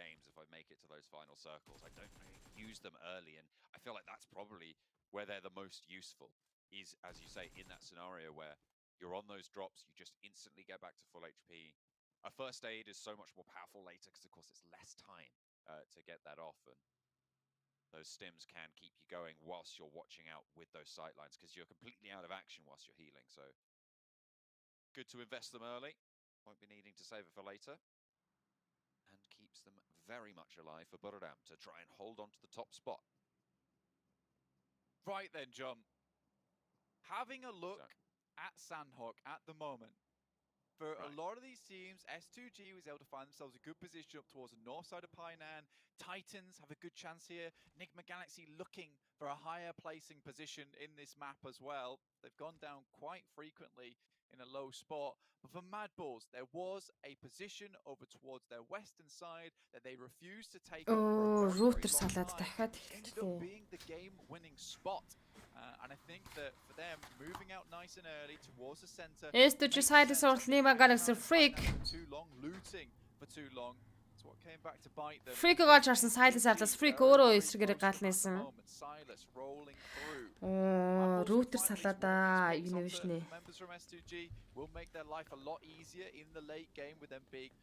games if I make it to those final circles. I don't really use them early, and I feel like that's probably where they're the most useful, is, as you say, in that scenario where you're on those drops, you just instantly get back to full HP. A first aid is so much more powerful later because, of course, it's less time to get that off, and those stims can keep you going whilst you're watching out with those sightlines because you're completely out of action whilst you're healing. So good to invest them early. Won't be needing to save it for later. And keeps them very much alive for Buradam to try and hold on to the top spot. Right then, John. Having a look at Sandhawk at the moment, for a lot of these teams, S2G was able to find themselves a good position up towards the north side of Painan. Titans have a good chance here. Enigma Galaxy looking for a higher placing position in this map as well. They've gone down quite frequently in a low spot. But for Mad Bulls, there was a position over towards their western side that they refused to take up for a very, Router very long салаад time. дахиад Ended up being the game-winning spot. And I think that for them, moving out nice and early towards the center. S2G side-ээс Enigma Galaxy Freak. Too long, looting for too long. It's what came back to bite them. Freak гооч харсан side-ээс арлаас Freak өөрөө эсрэгээрээ галнайсан. Silas rolling through. Router салаада Univision-ы. Members from S2G will make their life a lot easier in the late game with them being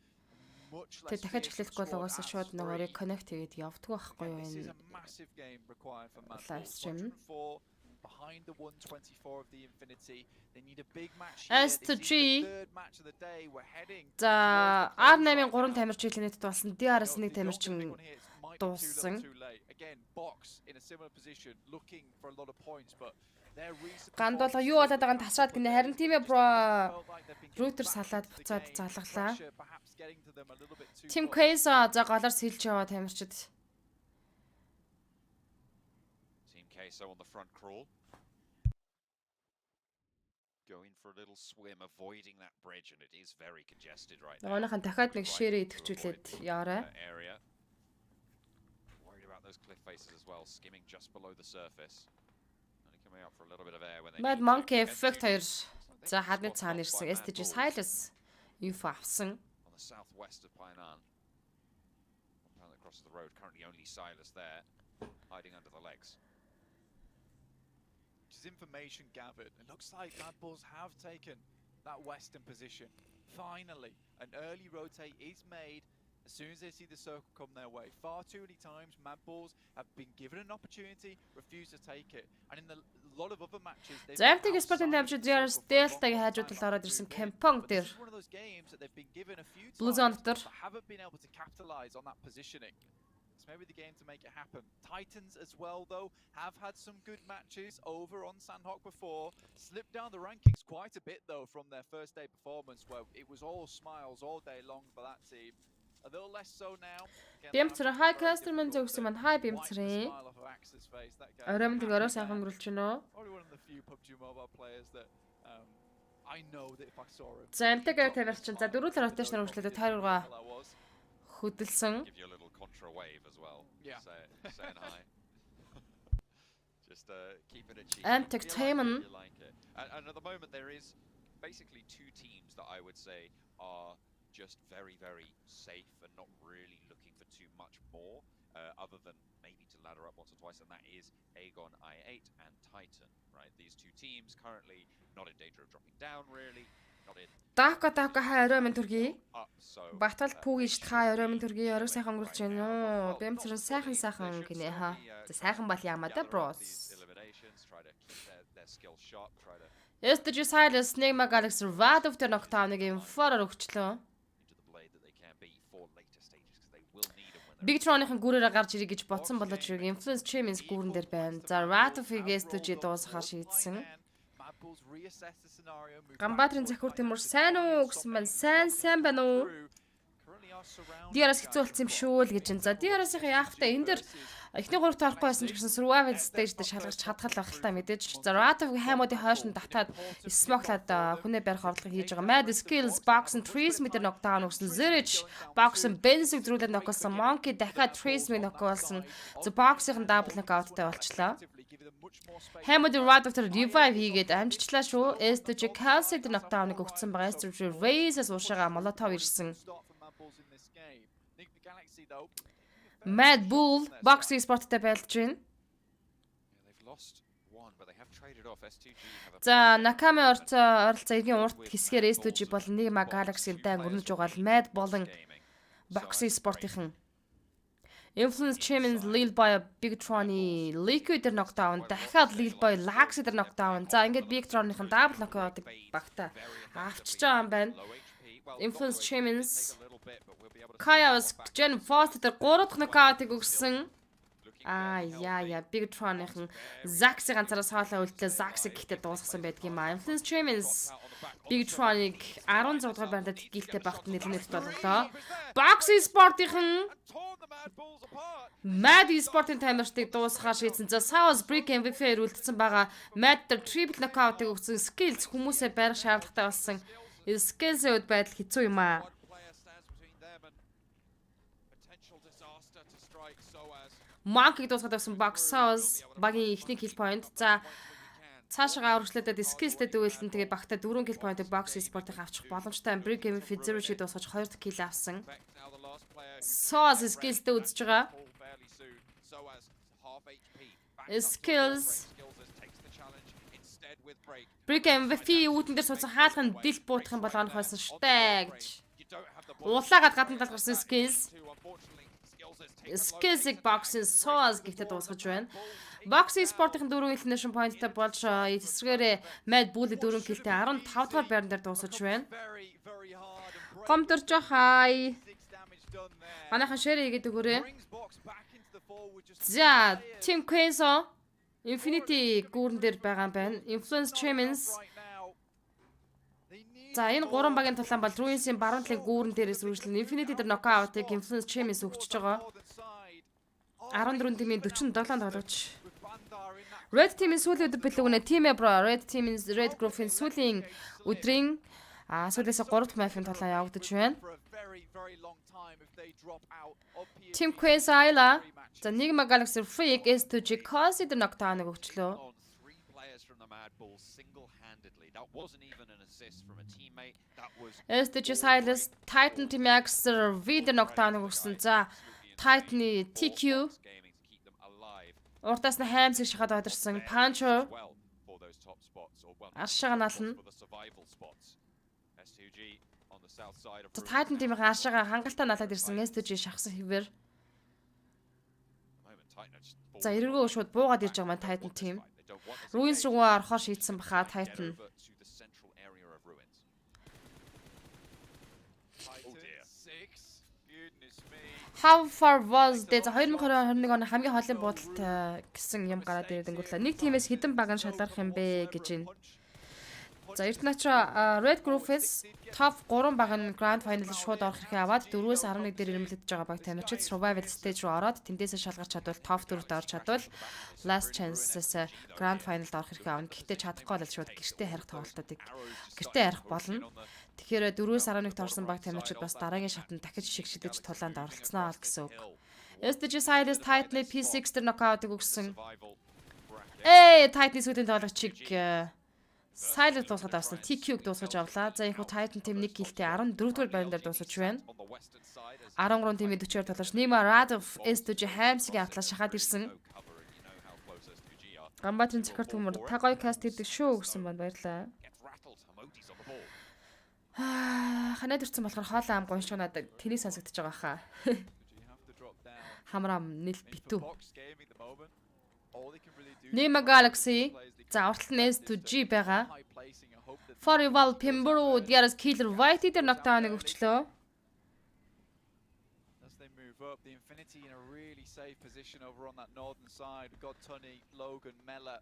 much less. Тэг дахиад эхлэхгүй бол угаасаа шууд нөгөө reconnect хийгээд явдаг байхгүй юу This is энэ. a massive game required for Mad Live stream. 104 behind the 124 of the Infinity. They need a big match here. This is the third match of the day. We're heading. За R8-ийн 3 тамирч хэлнэт дуулсан. DRS-ийн 1 тамирчин дууссан. Again, box in a similar position looking for a lot of points, but Ганд болго юу болоод байгааг тасраад гинэ. Харин тийм ээ бро. Router салаад буцаад залгалаа. Team Case за голоор сэлж яваа тамирчид. So on the front crawl, going for a little swim, avoiding that bridge, and it is very congested right now. Нөгөөнийхэн дахиад нэг share идэвхжүүлээд яваарай. Worried about those cliff faces as well, skimming just below the surface. Only coming up for a little bit of air when they. Mad Monkey Effect 2. За хадны цаана ирсэн STG Silas info авсан. On the southwest of Painan. Compound that crosses the road, currently only Silas there, hiding under the legs. Information gathered. It looks like Mad Bulls have taken that western position. Finally, an early rotate is made as soon as they see the circle come their way. Far too many times, Mad Bulls have been given an opportunity, refused to take it. And in a lot of other matches, they've been Delta-гийн хажууд талаар ороод ирсэн Kampong дээр. One of those games that they've been given a few Blue times, Zone but haven't been able to capitalize on that positioning. Maybe the game to make it happen. Titans as well, though, have had some good matches over on Sandhawk before. Slipped down the rankings quite a bit, though, from their first day performance, where it was all smiles all day long for that team. A little less so now. Бимцэр хай кастермен зөвсөн маань хай бимцэрээ. Ороймд орой сайхан өнгөрүүлж байна уу? За амтаг тавирчин. За дөрвөл ротейшн өргөжлөлөө тойргоо хөдөлсөн. Contra wave as well. Yeah. Saying hi. Just keep it a cheap. Entertainment. And at the moment there is basically two teams that I would say are just very, very safe and not really looking for too much more, other than maybe to ladder up once or twice, and that is Aegon I8 and Titan, right? These two teams currently not in danger of dropping down really. Дака хай ороймын төргий. Батал пүүгийш хай ороймын төргий орой сайхан өнгөрч байна уу? Бэмцэр сайхан гинэ ха. За сайхан бол яамаа да броос. STG Silas Enigma Galaxy Vadov дээр ногтааныг инфороор өгчлөө. Big Tron-ын гүрээрээ гарч ирэх гэж ботсон болооч influence champions гүрэн дээр байна. За Vadov-ыг STG дуусгахаар шийдсэн. Гамбатрын захиур Тимур сайн уу гэсэн байна. Сайн байна уу? DRS хэцүү болсон юм шүү л гэж байна. За DRS-ийн яах вэ? Энэ дэр эхний гуравт орохгүй байсан ч гэсэн survival stage дээр шалгарч чадхал байх л та мэдээж. За Ratov-гийн хаймуудын хойшин татаад smoke-лаад хүнээ барих орлого хийж байгаа. Mad Skills Box and Trees метр knockdown өгсөн. Zerich Box and Benz-ийг зөрүүлээд ноколсон. Monkey дахиад Trees-ийг ноколсон. За Box-ийн double knockout-тай болчлаа. Хаймуудын Ratov тэр revive хийгээд амжичлаа шүү. STG Calcid knockdown-ыг өгсөн байгаа. STG Raze-аас уушаага Molotov ирсэн. think the Galaxy though. Mad Bull Box Esportтэй байлж байна. They've lost one, but they have traded off. S2G have a За Наками оролцоо эдийн урт хэсгээр S2G бол Enigma Galaxy-тай өрнөж угаал Mad болон Box Esport-ийн Influence Champions lead by Bigtron-и Liquid дээр knockdown, дахиад lead by Lax дээр knockdown. За ингээд Bigtron-ийн double knockout багтаа авчиж байгаа юм байна. Influence Champions Chaos Gen Fast дээр 3 дахь knockout-ыг өгсөн. Яа Bigtron-ийн Zax ганцаараа соолоо үлдлээ. Zax гэхдээ дуусгасан байдаг юм аа. Influence Champions Bigtron-ыг 16 дугаар байранд гилтэй багт нэлээд болголоо. Box Esport-ийн Mad Esport-ийн таймерчдыг дуусгахаар шийдсэн. За South Brick MVP-ээр үлдсэн байгаа. Mad дээр triple knockout-ыг өгсөн. Skills хүмүүсээ барих шаардлагатай болсон. Skills-ийн үед байдал хэцүү юм аа. Monkey-г дуусгаад авсан Box South багийн ихний kill point. За цаашаа урагшлаад skills-тэй дүүлэн тэгээ багтаа 4 kill point-ыг Box Esport-ыг авчих боломжтой. Brick MVP 0 шиг дуусгаж 2 дахь kill авсан. South skills-тэй үзэж байгаа. Skills Brick MVP үүдэн дээр суудсан хаалган дил буутах юм бол онох байсан штэ гэж. Улаагаад гадна талгарсан skills. Skills-ийг Box-ийн South гэхдээ дуусгаж байна. Box Esport-ийн 4 elimination point-тай болж эсрэгээрээ Mad Bull-ийн 4 kill-тэй 15 дахь байран дээр дуусгаж байна. Гомдорж хай. Манайхан share хийгээд өгөөрэй. За, Team Quenso Infinity гүүрэн дээр байгаа юм байна. Influence Champions. За, энэ 3 багийн тулаан бол Ruins-ийн баруун талын гүүрэн дээрээс үргэлжлэн Infinity дээр knockout-ыг Influence Champions өгчөж байгаа. 14-47 тоглож. Red Team-ийн сүүлийн өдөр бэлэгнэ Team Bro Red Team-ийн Red Group-ийн сүүлийн өдрийн сүүлээс 3 дахь матчын тулаан явагдаж байна. Team Quest Ayla за Enigma Galaxy Freak S2G Cozy дээр knockdown өгчлөө. S2G Silas Titan Team X V дээр knockdown өгсөн. За Titan-ы TQ уртаас нь Hams шахаад одорсон Puncher аршаага нална. За Titan Team-ийн аршаага хангалттай налаад ирсэн S2G шахсан хэвээр. За эргөө шууд буугаад ирж байгаа маань Titan Team. Ruins руу орохоор шийдсэн баха Titan. How far was the 2021 оны хамгийн хоолын буудалд гэсэн юм гараад ирээд өнгөрлөө. Нэг тимээс хэдэн баг нь шалгарах юм бэ гэж байна. За Эрдэнэчра Red Group-с top 3 баг нь Grand Final шууд орох хэрэг аваад 4-өөс 11 дээр ирэмлэж байгаа баг тамирчид Survival Stage руу ороод тэндээсээ шалгарч чадвал top 4-т орж чадвал Last Chance-с Grand Final-д орох хэрэг авна. Гэхдээ чадахгүй бол шууд гэртээ харих тоглолтуудыг гэртээ харих болно. Тэгэхээр 4-өөс 11-т орсон баг тамирчид бас дараагийн шатанд дахиж шигшилж тулаанд оролцсноо гэсэн үг. SDG Silas Titan-ы P6 дээр knockout-ыг өгсөн. Titan-ы сүүлийн тоглогчийг Silent дуусгаад авсан. TQ-г дуусгаж авлаа. За энэ Titan Team 1 киллтэй 14 дугаар байран дээр дуусгаж байна. 13 тимийн 40-оор тоглож Nima Radov S2G Hams-ийг автлаа шахаад ирсэн. Гамбатрын цахар төмөр та гоё каст хийдэг шүү гэсэн байна. Баярлалаа. Ханаад ирсэн болохоор хоолоо ам гонш надад тэний сонсогдож байгаа хаа. Хамрам нэл битүү. Nima Galaxy за урталт нь S2G байгаа. Forival Pembro Diaras Killer White дээр knockdown-ыг өгчлөө. The Infinity in a really safe position over on that northern side. We've got Tony, Logan, Mella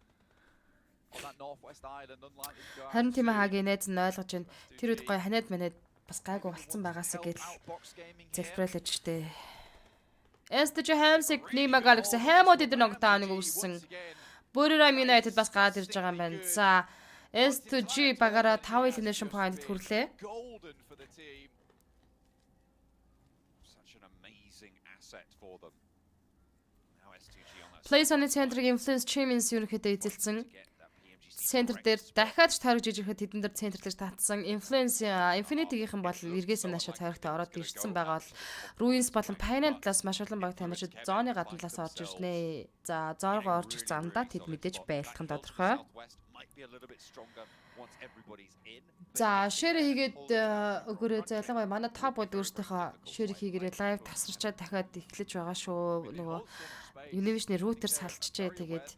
on that northwest island, unlikely to go out. Харин тийм хаагийн найз нь ойлгож байна. Тэр үед гоё ханаад манад бас гайгүй болцсон байгаасаа гэж зэлбрэлж штэ. SDG Hams-ыг Nima Galaxy Hamod дээр knockdown-ыг өгсөн. Burira United бас гараад ирж байгаа юм байна. За S2G багаараа 5 elimination point хүрлээ. Place on the center Influence Champions ерөнхийдөө эзэлсэн. центр дээр дахиад ч тойрогж ирэхэд тэдэн дээр центрлж татсан. Infinity-гийнхэн бол эргээс нь ашиг тойрогтой ороод ирсэн байгаа бол Ruins болон Pinant талаас маш олон баг тамирчид зооны гадна талаас орж ирнэ. За зооргоо орж ирэх замдаа тэд мэдээж байлтхан тодорхой. За шэр хийгээд өгөрөө залгаа манай топ бод өөртөөхөө шэр хийгээрээ лайв тасарчаад дахиад эхлэж байгаа шүү. Нөгөө Univision-ийн роутер салчжээ. Тэгээд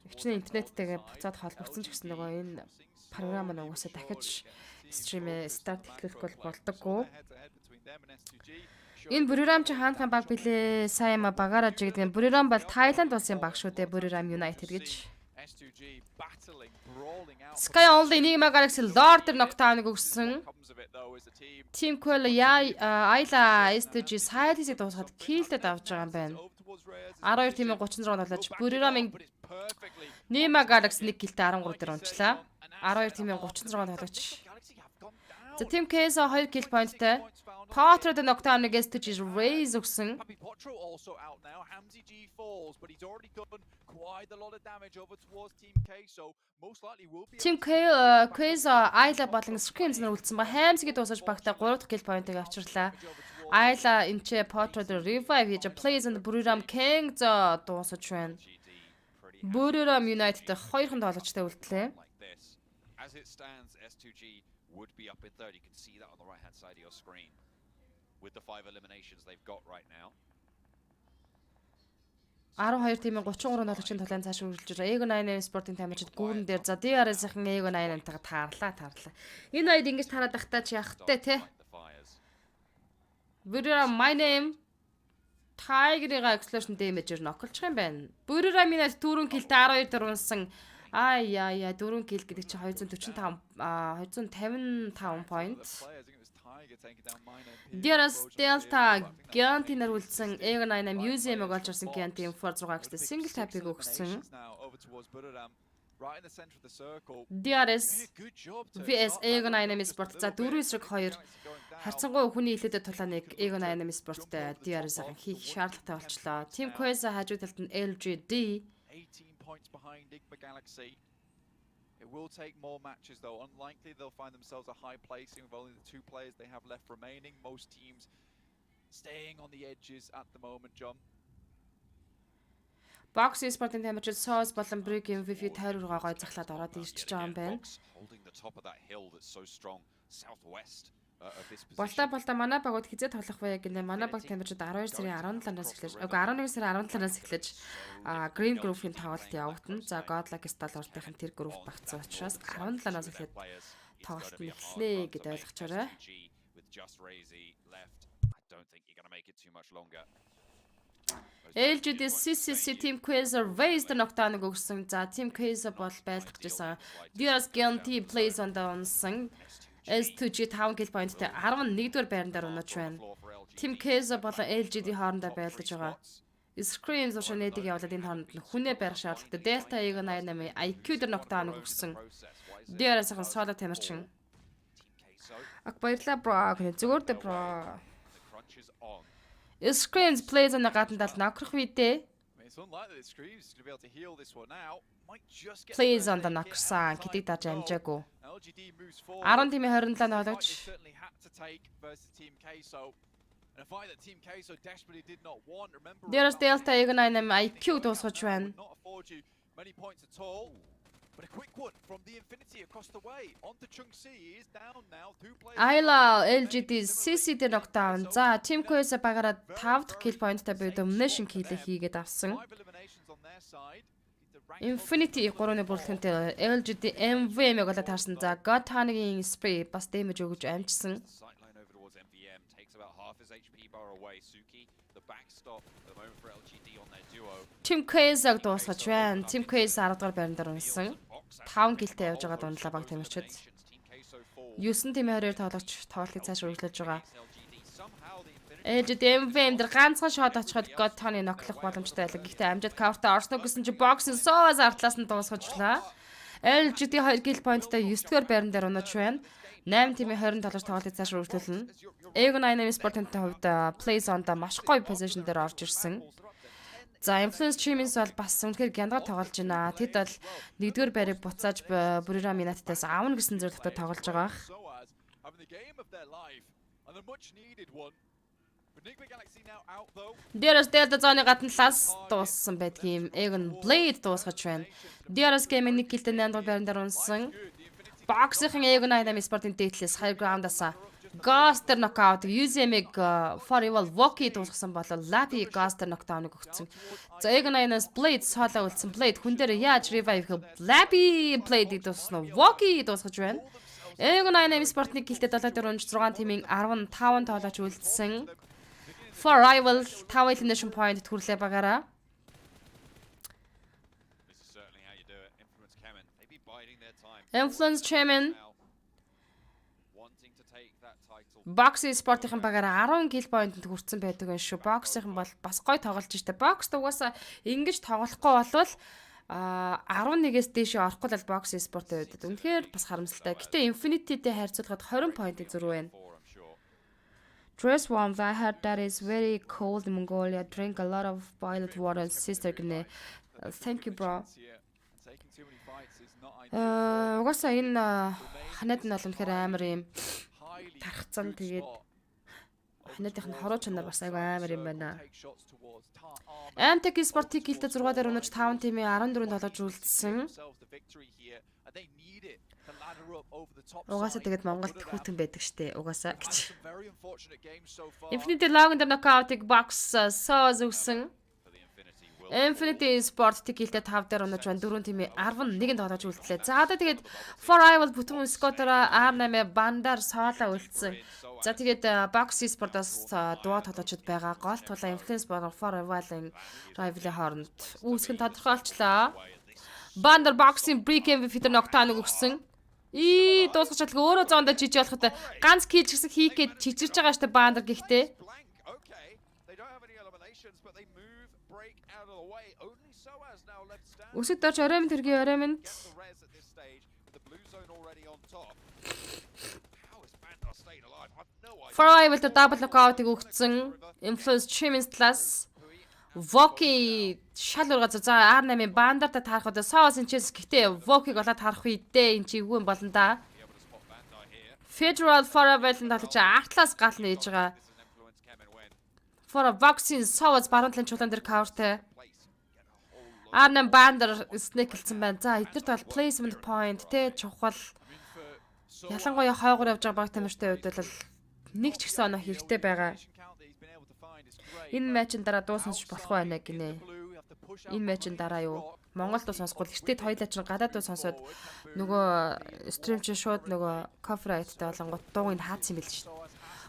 өвчнөө интернеттэйгээ буцаад холбогдсон ч гэсэн нөгөө энэ програм нь угаасаа дахиж стримээ старт эхлүүлэх болдоггүй. Энэ Buriram чи хаанхан баг билээ? Сайн ма багаараа ч гэдэг. Buriram бол Thailand улсын баг шүү дээ. Buriram United гэж. Sky Only Enigma Galaxy Lord тэр нокдауныг өгсөн. Team Quell Ayla STG Side-ийг дуусгаад киллдэд авч байгаа юм байна. 12 тимийн 36 болооч Buriram-ийн Enigma Galaxy 1 киллтэй 13 дээр унчлаа. 12 тимийн 36 болооч. За Team Case 2 kill pointтэй. Potter the nocturne against the raise өгсөн. Team Case Ayla болон Screams нар үлдсэн ба Hamsig дуусаж багтаа 3 дахь kill point-ыг авчирлаа. Ayla энче Potter the revive хийж plays on the Buriram King за дуусаж байна. Buriram United 2хан тоглогчтой үлдлээ. As it stands, S2G would be up in third. You can see that on the right-hand side of your screen with the 5 eliminations they've got right now. 12 тимийн 33 тоглогчийн талаан цааш үргэлж байгаа. Ego 9 спортын тамирчид гүүрэн дээр за DRS-ийн Ego 9-антайгаа таарлаа. Энэ үед ингэж тараад байхдаа чи явахтай те. Buriram my name Tiger-ийн explosion damage-ээр ноколчих юм байна. Buriram-ийн 4 киллтэй 12 дээр унсан. Яа 4 килл гэдэг чи 255 point. Диарас Delta Giant-ийнээр үлдсэн Ego 9 Museum-ыг олж ирсэн Giant-ийн 4-6-тэй single tap-ыг өгсөн. Диарас VS Ego 9 Sport за 4-2 харьцангуй хүний хилээдэд тулааныг Ego 9 Sport-тэй Диарас-ын хийх шаардлагатай болчлоо. Team Queza хажуу талд нь LGD 18 points behind Enigma Galaxy. It will take more matches though. Unlikely they'll find themselves a high placing with only the 2 players they have left remaining. Most teams staying on the edges at the moment, John. Box Sport-ын тамирчид Sauce болон Brick MVP тойрог гой захлаад ороод ирчихэж байгаа юм байна. Болта манай багууд хизээ тоглох вэ гэнэ. Манай баг тамирчид 12 сарын 17-наас эхлэж 11 сарын 17-наас эхлэж Green Group-ийн тоглолт явагдана. За Godlike Star-ын тэр групп багцсан учраас 17-наас эхлээд тоглолт эхлэе гэдээ ойлгочоорой. LGD CCC Team Quasar raised the knockdown өгсөн. За Team Quasar бол байлгаж байсан. Diaz Guarantee plays on the onsen. S2G 5 kill point-тэй 11-р байрандаар унаж байна. Team Quasar болон LGD хоорондоо байлдаж байгаа. Screens ушнэдэг явуулаад энэ хооронд нь хүнээ барих шаардлагатай. Delta Ego 88 IQ дээр knockdown өгсөн. Diaz-ын solo тамирчин. Ак баярлаа бро. Зүгээр дээ бро. Screens plays on the гадна талд нокрох үедээ Plays on the нокрсан гэдэг даж амжаагүй. 10 тимийн 27 тоглогч. There's Delta Ego 9 IQ дуусгаж байна. But a quick one from the Infinity across the way onto Pmgc is down now 2 players. Ayla LGD CC дээр knockdown. За Team Quest багаараа 5 дахь kill point-тай буюу domination kill-ийг хийгээд авсан. Infinity 3-ны бүрэлдэхүүнтэй LGD MVM-ийг олоод таарсан. За God Tonic-ийн spray бас damage өгж амжсан. Team Quest-аг дуусгаж байна. Team Quest 10 дахь байранд унсан. 5 киллтэй явж байгаа дундлаа баг тамирчид. 9 тимийн 22 тоглогч тоглолтыг цааш үргэлжлүүлж байгаа. MVM дээр ганцхан шот очиход God Tony ноклох боломжтой байлаа. Гэхдээ амжид cover-тай орсноо гэсэн чи боксын соос артлаас нь дуусгажлаа. LGD 2 kill point-тай 9-р байран дээр унаж байна. 8 тимийн 20 тоглогч тоглолтыг цааш үргэлжлүүлнэ. Ego 9 спортын хувьд plays on-да маш гоё position дээр орж ирсэн. За Influence Chimins бол бас үнэхээр гяндаа тоглож байна. Тэд бол 1-р байрыг буцааж Бүрэрэ Минатаас аавна гэсэн зорилготой тоглож байгаа. DRS Delta зооны гадна талаас дууссан байдгийн Egon Blade дуусгаж байна. DRS Gaming 1 киллтэй 8 дугаар байран дээр унсан. Boxing Egon Dynamic Sport-ын дээдлээс high ground-аас Gaster knockout UZM-ийг For Evil Voki дуусгасан бол Lappy Gaster knockdown-ыг өгсөн. За Egon Dynamic Blade сolo үлдсэн. Blade хүн дээр яаж revive хийх Lappy Blade-ийг дуусгасан уу? Voki дуусгаж байна. Egon Dynamic Sport-ны киллтэй 74-6 тимийн 15 тоглож үлдсэн. For Rival 5 elimination point хүрлээ багаараа. Influence Chairman Boxing Sport-ийн багаараа 10 kill point-д хүрсэн байдаг юм шүү. Boxing бол бас гоё тоглож штэ. Box угаасаа ингэж тоглохгүй болвол 11-ээс дээш орохгүй л Boxing Sport-ийн үед үнэхээр бас харамсалтай. Гэтэ Infinity-тэй харьцуулахад 20 point-ийн зөрүү байна. Dress warm. I heard that is very cold in Mongolia. Drink a lot of boiled water, sister gne. Thank you, bro. Угаасаа энэ ханаад нь бол үнэхээр амар юм тархацсан. Тэгээд ханадынх нь хороо чанар бас айгүй амар юм байна. Amtech Sport-ийг гэлтэй 6 дээр унаж 5 тимийн 14 тоглож үлдсэн. Угаасаа тэгээд Монголд хүүтэн байдаг штэ. Угаасаа гэж. Infinity Login дээр knockout-ыг box сооз өгсөн. Infinity Sport тикэлтэй 5 дээр унаж байна. 4 тимийн 11 тоглож үлдлээ. За одоо тэгээд For Rival бүтэн Scooter R8 бандаар соолоо үлдсэн. За тэгээд Box Sport-аас дуу тоглогчд байгаа. Гол тулаа Influence болон For Rival-ын rival-ийн хооронд үүсгэн тодорхойлчлаа. Бандar Boxing Break MVP дээр knockdown өгсөн. Дуусгах чадлага өөрөө зоондоо жижиг болоход ганц kill ч гэсэн хийх гээд чичирж байгаа штэ Бандar гэхдээ. Үсэг дорж ороймд хэргийн ороймд. For Rival дээр double knockout-ыг өгсөн. Influence Chimins талаас Voki шал ургацаа за R8-ийн Bandarтай таарахад Soos Inches гэхдээ Voki-г олоод харах үедээ эн чи юу юм болно да. Federal Forever-ын талч артлаас гал нээж байгаа. For a vaccine Soos баруун талын чулуун дээр coverтэй. R8 Bandar snake хэлсэн байна. За эднэрт бол placement point те чухал. Ялангуяа хойгоор явж байгаа баг тамиртай үед бол нэг ч ихсэн оноо хэрэгтэй байгаа. Энэ матчын дараа дуусах болох байна гинэ. Энэ матчын дараа юу? Монголд сонсохгүй эртэд хоёлаа чинь гадаад сонсоод нөгөө стрим чинь шууд нөгөө кофрайттай болонгот дууг нь хаацсан юм биш.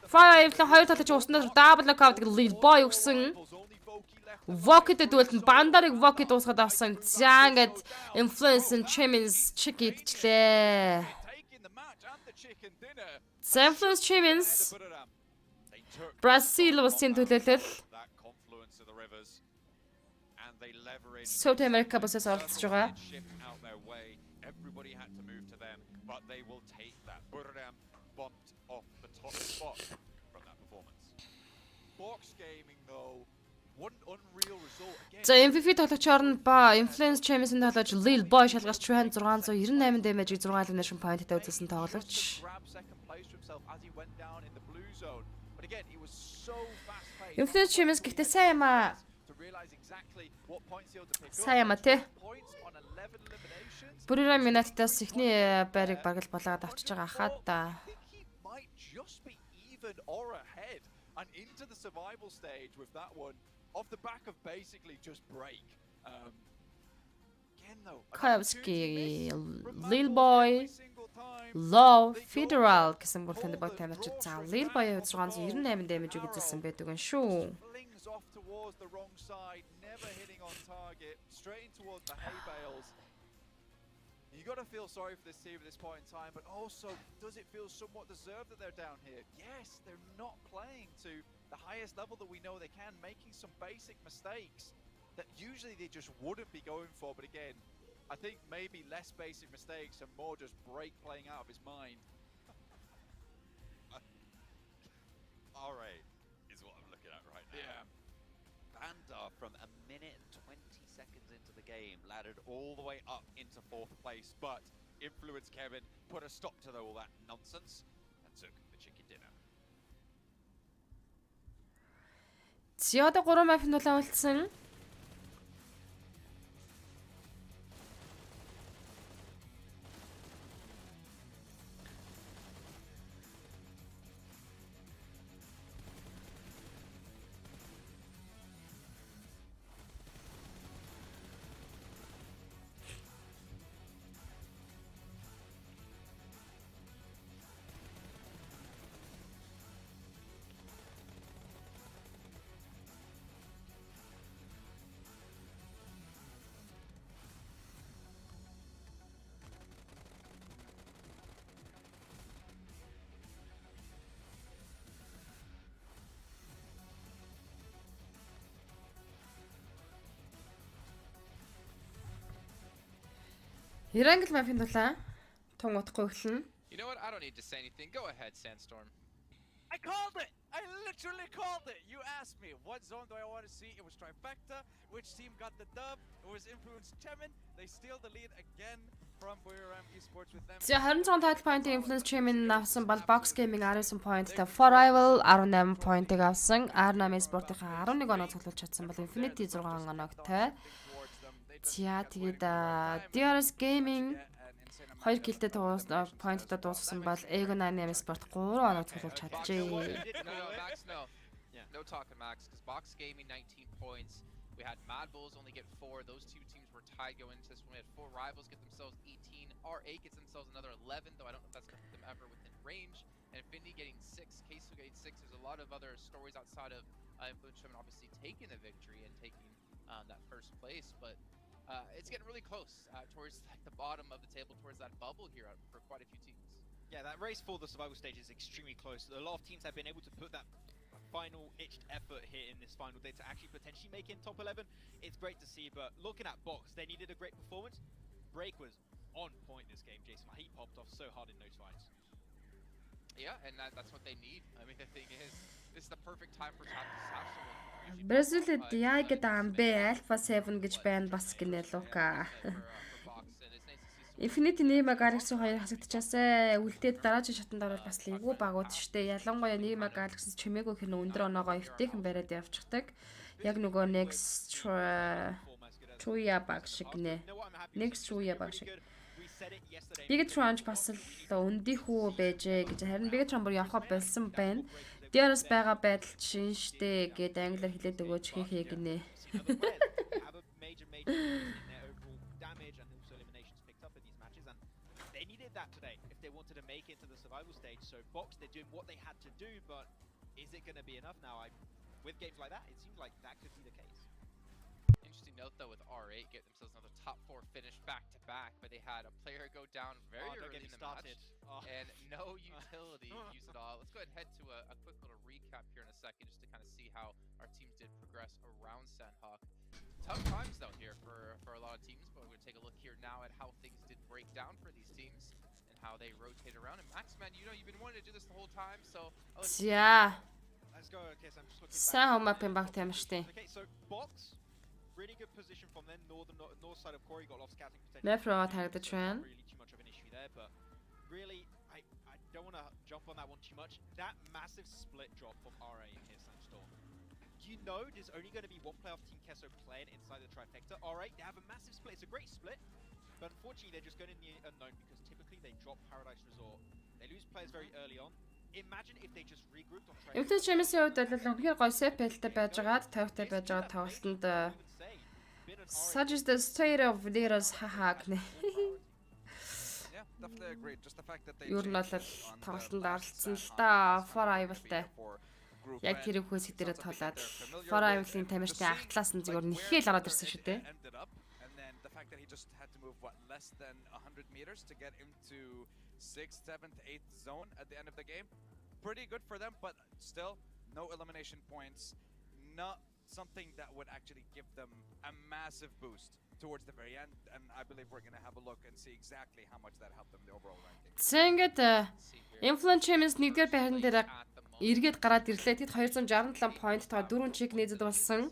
Fire хоёр талаа чи уснаар double knockout lead boy өгсөн. Voki-тэй дүүлэн Bandarыг Voki дуусгаад авсан. За ингээд Influence and Chimins чиг идчихлээ. Influence Chimins Brazil улсын төлөөлөл South America босоос оролцож байгаа. За MVP тоглогчоор нь ба Influence Champions-ын тоглогч Lil Boy шалгарч байна. 698 damage-ийг 6 elimination point-тэй үзүүлсэн тоглогч. Influence Champions гэхдээ сайн юм аа. Сайн юм аа те. Бүрэрэ Минаттаас ихний байрыг баг л болоод авчиж байгаа хаад та. And into the survival stage with that one off the back of basically just break. Again though, Kowski, Lil Boy, Low, Federal гэсэн бүртэнд баг тамирч цаа Lil Boy 698 damage үзүүлсэн байдаг юм шүү. Off towards the wrong side, never hitting on target, straight towards the hay bales. You got to feel sorry for this team at this point in time, but also, does it feel somewhat deserved that they're down here? Yes, they're not playing to the highest level that we know they can, making some basic mistakes that usually they just wouldn't be going for. But again, I think maybe less basic mistakes and more just break playing out of his mind. All right, is what I'm looking at right now. Yeah. Bandar from a minute game, laddered all the way up into 4th place, but Influence Kevin put a stop to all that nonsense and took the chicken dinner. Зиода 3 мафийн дулаан үлдсэн. Ирангл мафийн дулаан тун утахгүй эхэлнэ. You know what? I don't need to say anything. Go ahead, Sandstorm. I called it! I literally called it! You asked me, what zone do I want to see? It was Trifecta. Which team got the dub? It was Influence Chemin. They steal the lead again from Pmgc Esports with them. За 26 title point Influence Chain авсан бол Box Gaming 19 pointтай, Forever 18 point-ыг авсан. R8 Esports-ийн 11 оноо цуглуулж чадсан бол Infinity 6 оноотой. За тэгээд DRS Gaming 2 киллтэй point-тай дууссан бол Ego 9 Esports 3 оноо цуглуулж чадчихжээ. No talking, Max, because Box Gaming 19 points. We had Mad Bulls only get 4. Those two teams were tied going into this one. We had 4 rivals get themselves 18. R8 gets themselves another 11, though I don't know if that's going to put them ever within range. And Infinity getting 6, Queso getting 6. There's a lot of other stories outside of Influence Chain obviously taking the victory and taking that first place, but it's getting really close towards like the bottom of the table, towards that bubble here for quite a few teams. Yeah, that race for the survival stage is extremely close. A lot of teams have been able to put that final itched effort here in this final day to actually potentially make it in top 11. It's great to see, but looking at Box, they needed a great performance. Break was on point this game, Jason. He popped off so hard in those fights. Yeah, and that's what they need. I mean, the thing is, this is the perfect time for Tap to have someone. Бразилд яг даамбэ Alpha 7 гэж байна бас гинэ Лука. Infinity Nima Galaxy 2 хасагдчихаасаа үлдээд дараагийн шатанд орвол бас лигүү багууд штэ. Ялангуяа Nima Galaxy чимээгүй хин өндөр оноогоо эвтэйхэн бариад явчихдаг. Яг нөгөө next Chuya баг шиг нэ. Next Chuya баг шиг. Bigatron бас л өндийнхүү байжээ гэж харин Bigatron бүр явхаа болсон байна. DRS байгаа байдал чинь штэ гэд англиар хэлээд өгөөч хийхээ гинэ. That today if they wanted to make it to the survival stage. So Box, they're doing what they had to do, but is it going to be enough now? With games like that, it seems like that could be the case. Interesting note though, with R8 get themselves another top 4 finish back to back, but they had a player go down very early in the match and no utility use at all. Let's go ahead and head to a quick little recap here in a second just to kind of see how our teams did progress around Sandhawk. Tough times though here for a lot of teams, but we're going to take a look here now at how things did break down for these teams and how they rotate around. And Max, man, you know you've been wanting to do this the whole time, so yeah. Let's go. Okay, so I'm just looking back to Okay, so Box, really good position from them. North side of Corey got off scouting protection. Never attack the trend. Really too much of an issue there, but really, I don't want to jump on that one too much. That massive split drop from RA in here, Sandstorm. You know there's only going to be one player of Team Kesso playing inside the trifecta. Alright, they have a massive split. It's a great split, but unfortunately they're just going in the unknown because typically they drop Paradise Resort. They lose players very early on. Imagine if they just regrouped on trifecta. Influence Chain-ийн хувьд бол үнэхээр гоё сепэлтэй байжгаад, тавтай байжгаад тоглолтод such is the state of leaders хахаа гэнэ. Yeah, definitely agree. Just the fact that they Юу нь бол тоглолтод оролцсон л та Forever-тай. Яг тэр хөөс дээр толоод Forever-ийн тамирчны ахтлаас нь зүгээр нэхэл ороод ирсэн шүү дээ. And then the fact that he just had to move less than 100 meters to get into 6th, 7th, 8th zone at the end of the game. Pretty good for them, but still no elimination points. Not something that would actually give them a massive boost towards the very end, and I believe we're going to have a look and see exactly how much that helped them in the overall ranking. Зэнгэд Influence Chain-ээс нэгдүгээр байран дээр эргээд гараад ирлээ. Тэд 267 point та 4 чиг нээзэд болсон.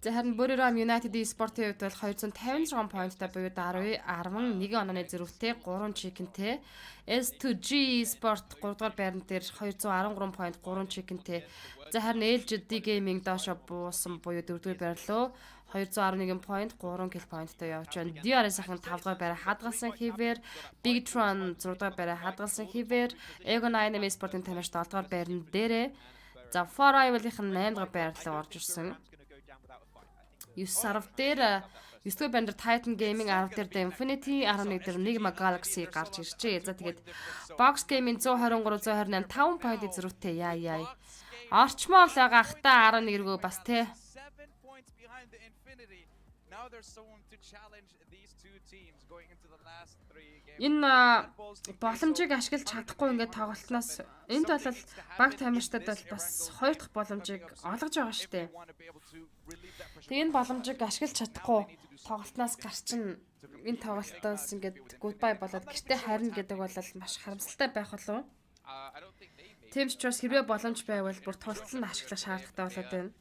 За харин Buriram United Esport-ийн хувьд бол 256 поинттай буюу 11 онооны зэрэгтэй 3 чикэнтэй. S2G Esport 3 дугаар байран дээр 213 поинт 3 чикэнтэй. За харин LGD Gaming доошо буусан буюу 4 дугаар байр руу 211 поинт 3 кил поинттай явж байна. DRS-ийн 5 дугаар байраа хадгалсан хэвээр Bigtron 6 дугаар байраа хадгалсан хэвээр Ego 9 Esport-ийн тамирч 7 дугаар байран дээрээ. За For Rival-ийн 8 дугаар байр руу орж ирсэн. 9 сарв дээр 9 дугаар байранд Titan Gaming 10 дээр Infinity 11 дээр Nigma Galaxy гарч иржээ. За тэгээд Box Gaming 123 128 5 поинтын зэрэгтэй яа. Орчмоор л байгаа хта 11 рүү бас те. Энэ боломжийг ашиглаж чадахгүй ингээд тоглолтноос энд бол баг тамирчдад бол бас хоёр дахь боломжийг олгож байгаа шүү дээ. Тэгээ энэ боломжийг ашиглаж чадахгүй тоглолтноос гарчин энэ тоглолтоос ингээд goodbye болоод гэртээ харна гэдэг бол маш харамсалтай байх болов. Тийм ч бас хэрвээ боломж байвал бүр тултал нь ашиглах шаардлагатай болоод байна.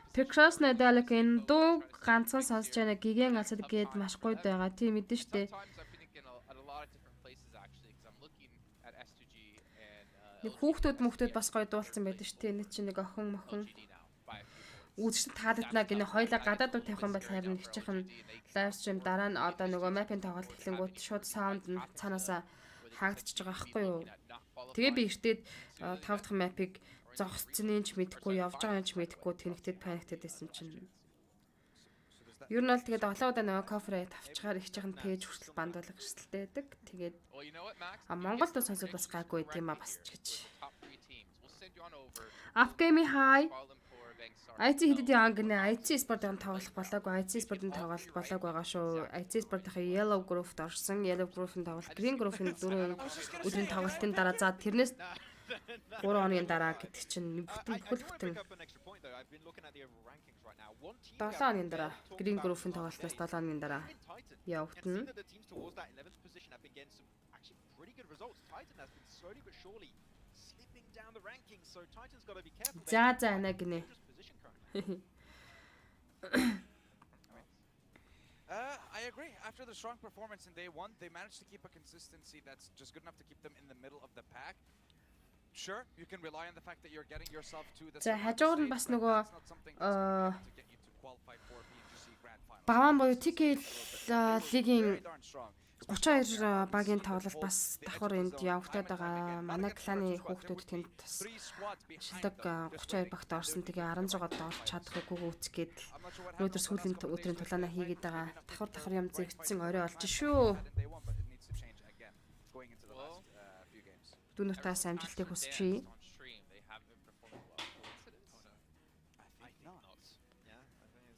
Picross Nadalk энэ дуу ганцхан сонсож байна. Гигэн алсад гээд маш гойд байгаа. Тийм мэдэн штэ. Нэг хүүхдүүд бас гоё дуулсан байдаг штэ. Энэ чинь нэг охин мохин. Үзэгчд таалагдана гинэ хоёлаа гадаадуу тавих юм бол харин хичихэн лайв стрим дараа нь одоо нөгөө мапын тоглолт эхлэнгүүт шууд саунд нь цаанаасаа хаагдчихж байгаа байхгүй юу. Тэгээ би эртээд 5 дахь мапыг зогсцны ч мэдэхгүй явж байгаа юм ч мэдэхгүй тэнэгтэд паниктед байсан чинь. Ер нь бол тэгээд олон удаа нөгөө кофрэ тавчгаар ихчийн пэйж хүртэл бандуулга хэрсэлтэй байдаг. Тэгээд Монголд сонсоод бас гайгүй байт юм а бас ч гэж. Upgame high. IT хэдэд яан гинэ IT спортын тоглох болоогүй. IT спортын тоглолт болоог байгаа шүү. IT спортын Yellow Group-д орсон. Yellow Group-ын тоглолт Green Group-ын 4 өдрийн тоглолтын дараа за тэрнээс 3 хоногийн дараа гэдэг чинь бүтэн 7 хоногийн дараа Green Group-ын тоглолтоос 7 хоногийн дараа явагдана. За нэ гинэ. I agree. After the strong performance in day 1, they managed to keep a consistency that's just good enough to keep them in the middle of the pack. Sure, you can rely on the fact that you're getting yourself to the хажуугаар нь бас нөгөө Баван буюу TK лигийн 32 багийн тоглолт бас давхар энд явагдаад байгаа. Манай кланы хүүхдүүд тэнд бас шилдэг 32 багт орсон. Тэгээ 16-д орч чадахгүй үүсгээд өнөөдөр сүүлийн өдрийн тулаанаа хийгээд байгаа. Давхар юм зэрэгцсэн орой олж шүү. Дүүнээс амжилтыг хүсчихье.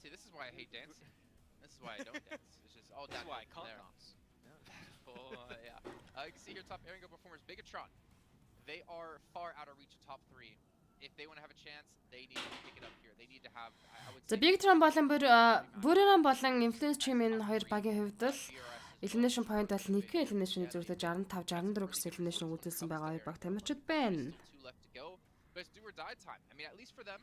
This is why I hate dancing. This is why I don't dance. It's just all that. This is why I can't dance. Yeah. You can see here top airing performers Bigatron. They are far out of reach of top 3. If they want to have a chance, they need to pick it up here. They need to have I would say Bigatron болон Buriram болон Influence Team-ийн хоёр багийн хувьд л elimination point бол нэг elimination зэрэгтэй 65 64 гэсэн elimination үзүүлсэн байгаа хоёр баг тамирчид байна. But it's do or die time. I mean, at least for them,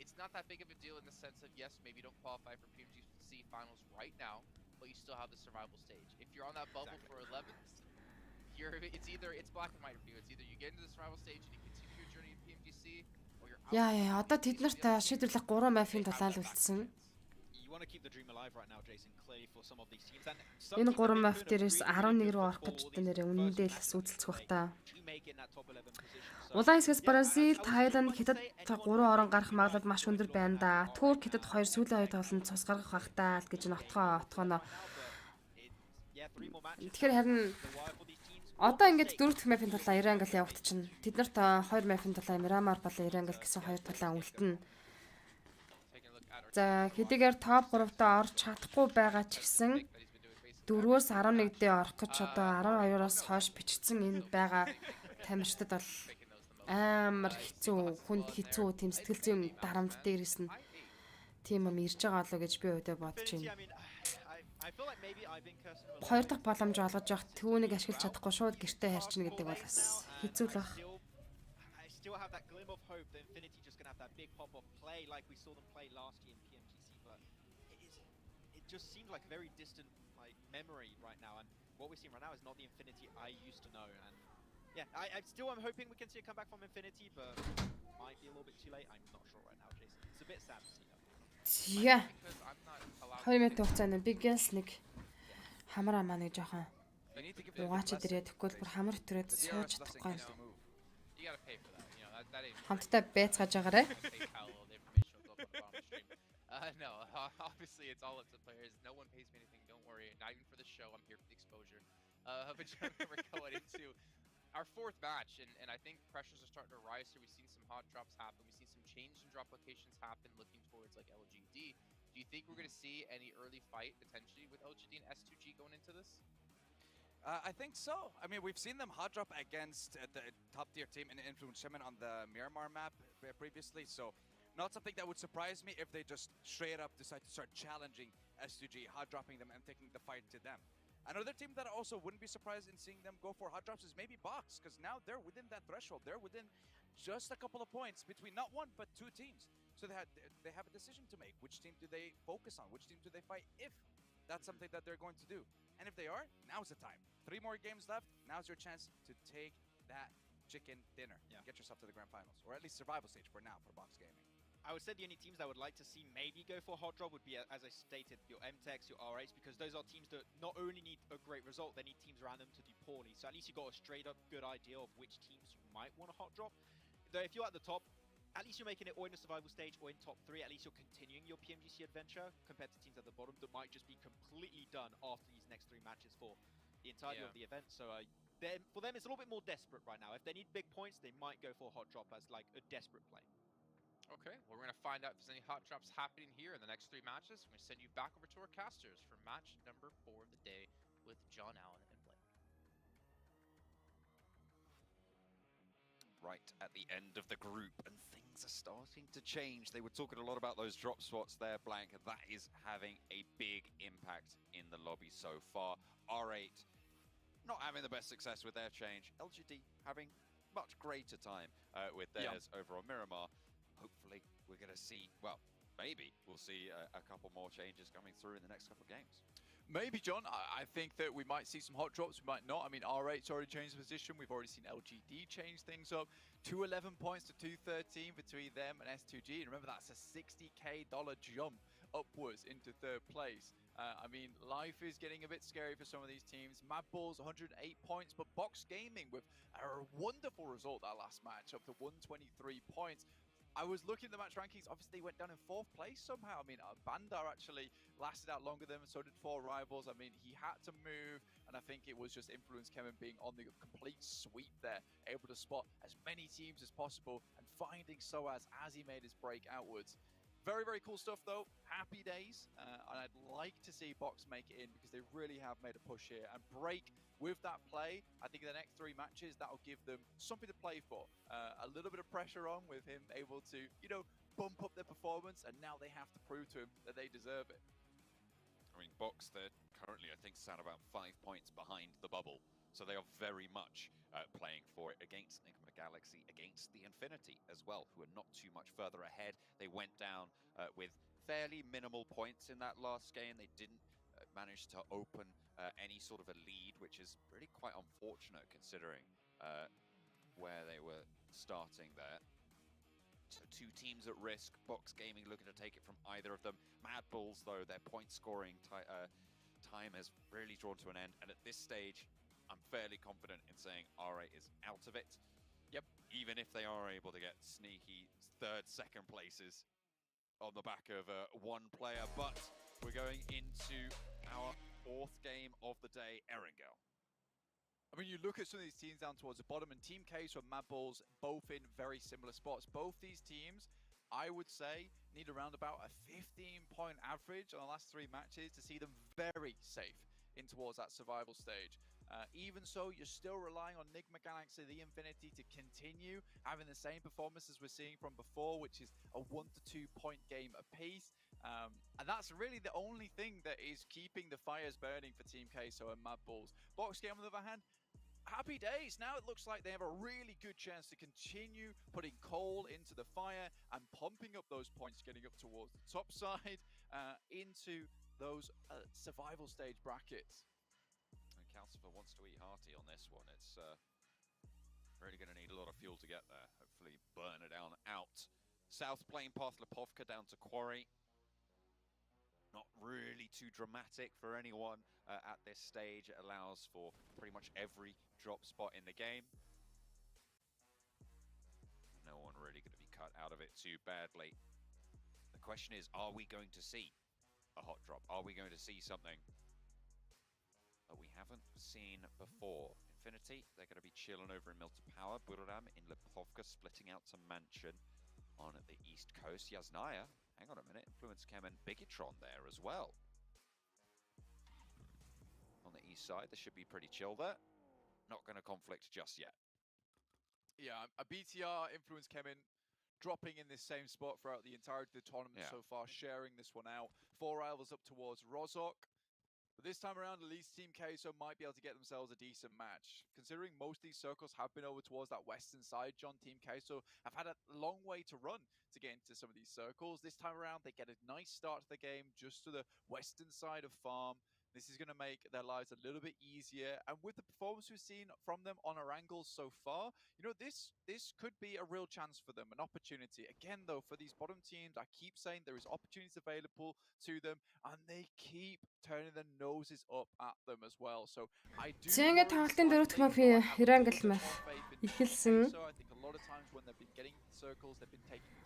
it's not that big of a deal in the sense of yes, maybe you don't qualify for Pmgc finals right now, but you still have the survival stage. If you're on that bubble for 11th, it's black and white for you. It's either you get into the survival stage and you continue your journey in Pmgc, or you're out. Яа, одоо тэд нарт шийдвэрлэх 3 мафийн тулаал үлдсэн. Энэ 3 маф дээрээс 11 рүү орох гэж нэрээ үнэндээ л үзэлцэх бах та. Улаан хэсгээс Бразил, Тайланд, Хятад 3 орон гарах магадлал маш өндөр байна да. Турк, Хятад 2 сүүлийн 2 тоглолтод цус гаргах бах та л гэж нотгоно. Тэгэхээр харин одоо ингээд 4 дахь мафийн тулаан Ирангл явагдчихна. Тэд нарт 2 мафийн тулаан Мирамар болон Ирангл гэсэн 2 тулаан үлдэнэ. За хэдийгээр топ 3-т орж чадахгүй байгаа ч гэсэн 4-өөс 11 дэх орох гэж одоо 12-оос хойш бичигдсэн энэ байгаа тамирчдад бол амар хэцүү тийм сэтгэл зүйн дарамт дээрээс нь тийм юм ирж байгаа болоо гэж би өөдөө бодож байна. Хоёр дахь боломж олгож явах түүнийг ашиглаж чадахгүй шууд гэртээ харьчна гэдэг бол бас хэцүү л баг. that big pop-off play like we saw them play last year in Pmgc, but it just seems like a very distant like memory right now, and what we're seeing right now is not the Infinity I used to know. And yeah, I'm hoping we can see a comeback from Infinity, but might be a little bit too late. I'm not sure right now, Jason. It's a bit sad to see that. Яа. 2 минут хугацаанд би гэнс нэг хамраа маа нэг жоохон угаачаад ирээд тэгвэл бүр хамар төрөөд сууж чадахгүй. You gotta pay for that. You know, that ain't Хамтдаа бэцгааж байгаарэ. No, obviously it's all up to players. No one pays me anything, don't worry. Not even for the show, I'm here for the exposure. But we're going into our 4th match, and I think pressures are starting to rise here. We've seen some hot drops happen. We've seen some change in drop locations happen, looking towards like LGD. Do you think we're going to see any early fight potentially with LGD and S2G going into this? I think so. I mean, we've seen them hot drop against the top tier team in Influence Shaman on the Miramar map previously, so not something that would surprise me if they just straight up decide to start challenging S2G, hot dropping them and taking the fight to them. Another team that I also wouldn't be surprised in seeing them go for hot drops is maybe Box, because now they're within that threshold. They're within just a couple of points between not one, but 2 teams. So they have a decision to make. Which team do they focus on? Which team do they fight if that's something that they're going to do? And if they are, now's the time. 3 more games left. Now's your chance to take that chicken dinner. Yeah. Get yourself to the grand finals, or at least survival stage for now for Box Gaming. I would say the only teams I would like to see maybe go for hot drop would be, as I stated, your MTechs, your R8s, because those are teams that not only need a great result, they need teams around them to do poorly. So at least you got a straight up good idea of which teams you might want to hot drop. Though if you're at the top, at least you're making it or in the survival stage or in top 3. At least you're continuing your PMGC adventure compared to teams at the bottom that might just be completely done after these next 3 matches for the entirety of the event. So for them, it's a little bit more desperate right now. If they need big points, they might go for a hot drop as like a desperate play. Okay, well, we're going to find out if there's any hot drops happening here in the next 3 matches. We're going to send you back over to our casters for match number 4 of the day with John Allen and Blake. Right at the end of the group, and things are starting to change. They were talking a lot about those drop spots there, Blank. That is having a big impact in the lobby so far. R8 not having the best success with their change. LGD having much greater time with theirs over on Miramar. Hopefully, we're going to see, well, maybe we'll see a couple more changes coming through in the next couple of games. Maybe, John. I think that we might see some hot drops. We might not. I mean, R8's already changed the position. We've already seen LGD change things up. 211 points to 213 between them and S2G. And remember, that's a $60K jump upwards into 3rd place. I mean, life is getting a bit scary for some of these teams. Mad Balls, 108 points, but Box Gaming with a wonderful result that last match, up to 123 points. I was looking at the match rankings. Obviously, they went down in 4th place somehow. I mean, Bandar actually lasted out longer than him, so did 4 rivals. I mean, he had to move, and I think it was just Influence Kevin being on the complete sweep there, able to spot as many teams as possible and finding Soaz as he made his break outwards. Very, very cool stuff, though. Happy days. And I'd like to see Box make it in because they really have made a push here. And Break, with that play, I think in the next 3 matches, that'll give them something to play for. A little bit of pressure on with him able to, you know, bump up their performance. And now they have to prove to him that they deserve it. I mean, Box, they're currently, I think, sat about 5 points behind the bubble. So they are very much playing for it against Enigma Galaxy, against the Infinity as well, who are not too much further ahead. They went down with fairly minimal points in that last game. They didn't manage to open any sort of a lead, which is really quite unfortunate considering where they were starting there. So 2 teams at risk. Box Gaming looking to take it from either of them. Mad Bulls, though, their point scoring time has really drawn to an end. And at this stage, I'm fairly confident in saying R8 is out of it. Yep. Even if they are able to get sneaky 3rd, 2nd places on the back of 1 player. But we're going into our 4th game of the day, Erangel. I mean, you look at some of these teams down towards the bottom, and Team Case or Mad Balls both in very similar spots. Both these teams, I would say, need around about a 15-point average on the last 3 matches to see them very safe in towards that survival stage. Even so, you're still relying on Enigma Galaxy, the Infinity, to continue having the same performances we're seeing from before, which is a 1 to 2 point game apiece. And that's really the only thing that is keeping the fires burning for Team Queso and Mad Balls. Box Game, on the other hand, happy days. Now it looks like they have a really good chance to continue putting coal into the fire and pumping up those points, getting up towards the top side, into those survival stage brackets. And Calcifer wants to eat hearty on this one. It's really going to need a lot of fuel to get there. Hopefully burn it down out. South Plain past Lipovka down to Quarry. Not really too dramatic for anyone at this stage. It allows for pretty much every drop spot in the game. No one really going to be cut out of it too badly. The question is, are we going to see a hot drop? Are we going to see something that we haven't seen before? Infinity, they're going to be chilling over in Milton Power. Buradam in Lipovka, splitting out to Mansion on the east coast. Yasnaya, hang on a minute, Influence Chem and Bigitron there as well. On the east side, there should be pretty chill there. Not going to conflict just yet. Yeah, a BTR Influence Kemin dropping in this same spot throughout the entirety of the tournament so far, sharing this one out. 4 rivals up towards Rozhok. But this time around, at least Team Queso might be able to get themselves a decent match. Considering most of these circles have been over towards that western side, John, Team Queso have had a long way to run to get into some of these circles. This time around, they get a nice start to the game just to the western side of Farm. This is going to make their lives a little bit easier. And with the performance we've seen from them on our angles so far, you know, this could be a real chance for them, an opportunity. Again, though, for these bottom teams, I keep saying there is opportunities available to them, and they keep turning their noses up at them as well. So I do. Зэнгэ тоглолтын дөрөвдөх мапи Ирангл мап эхэлсэн.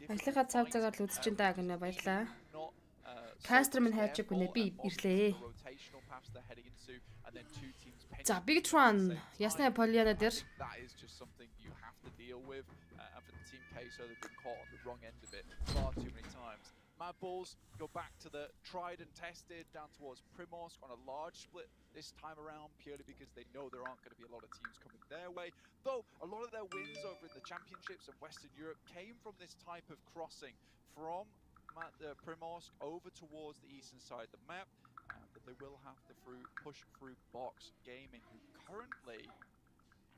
Ажлынхаа цав цагаар л үзэж байна гэнэ баярлаа. Кастер минь хайж гүнэ би ирлээ. За Bigtron ясна Polyana дээр Mad Bulls go back to the tried and tested down towards Primorsk on a large split this time around, purely because they know there aren't going to be a lot of teams coming their way. Though a lot of their wins over in the championships and Western Europe came from this type of crossing from Primorsk over towards the eastern side of the map. But they will have to push through Box Gaming, who currently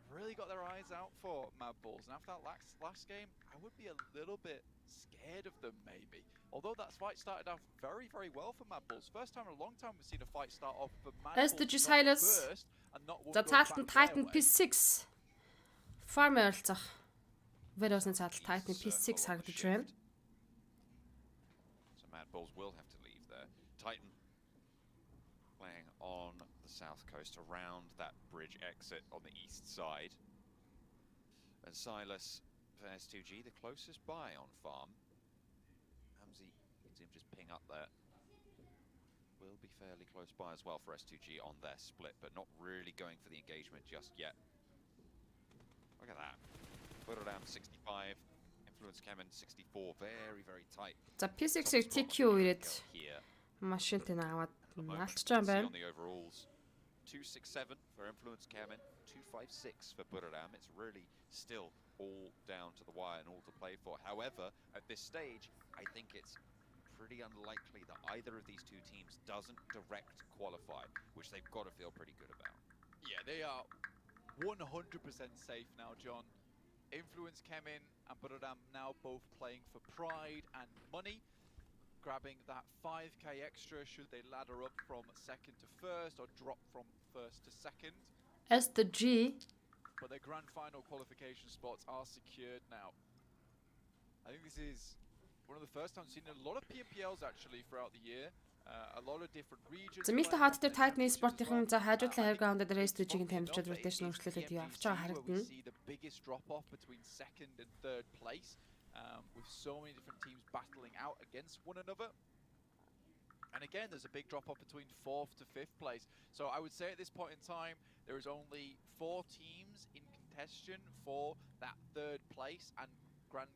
really got their eyes out for Mad Bulls. And after that last game, I would be a little bit scared of them, maybe. Although that fight started off very, very well for Mad Bulls. First time in a long time we've seen a fight start off for Mad Bulls not first and not за цаалтан Titan P6 Farmer оролцох. Веросны цаалтан Titan P6 харагдаж байна. So Mad Bulls will have to leave there. Titan playing on the south coast around that bridge exit on the east side. And Silas for S2G, the closest by on farm. Hamzy, you can see him just ping up there. Will be fairly close by as well for S2G on their split, but not really going for the engagement just yet. Look at that. Buradam 65, Influence Kemin 64, very, very tight. За P6-ийг TQ ирээд машинтай аваад наалчж байгаа юм байна. On the overalls, 267 for Influence Kemin, 256 for Buradam. It's really still all down to the wire and all to play for. However, at this stage, I think it's pretty unlikely that either of these two teams doesn't direct qualify, which they've got to feel pretty good about. Yeah, they are 100% safe now, John. Influence Kemin and Buradam now both playing for pride and money, grabbing that 5k extra should they ladder up from second to first or drop from first to second. S to G. But their grand final qualification spots are secured now. I think this is one of the first times we've seen a lot of PMPLs actually throughout the year. A lot of different regions. За Milta Hot дээр Titan Sport-ийн за хажуудлын хайр гаунд дээр S2G-ийн тамирчид rotation өөрчлөлтөд явж байгаа харагдана. See the biggest drop off between second and third place, with so many different teams battling out against one another. And again, there's a big drop off between 4th to 5th place. So I would say at this point in time, there is only 4 teams in contention for that 3rd place and grand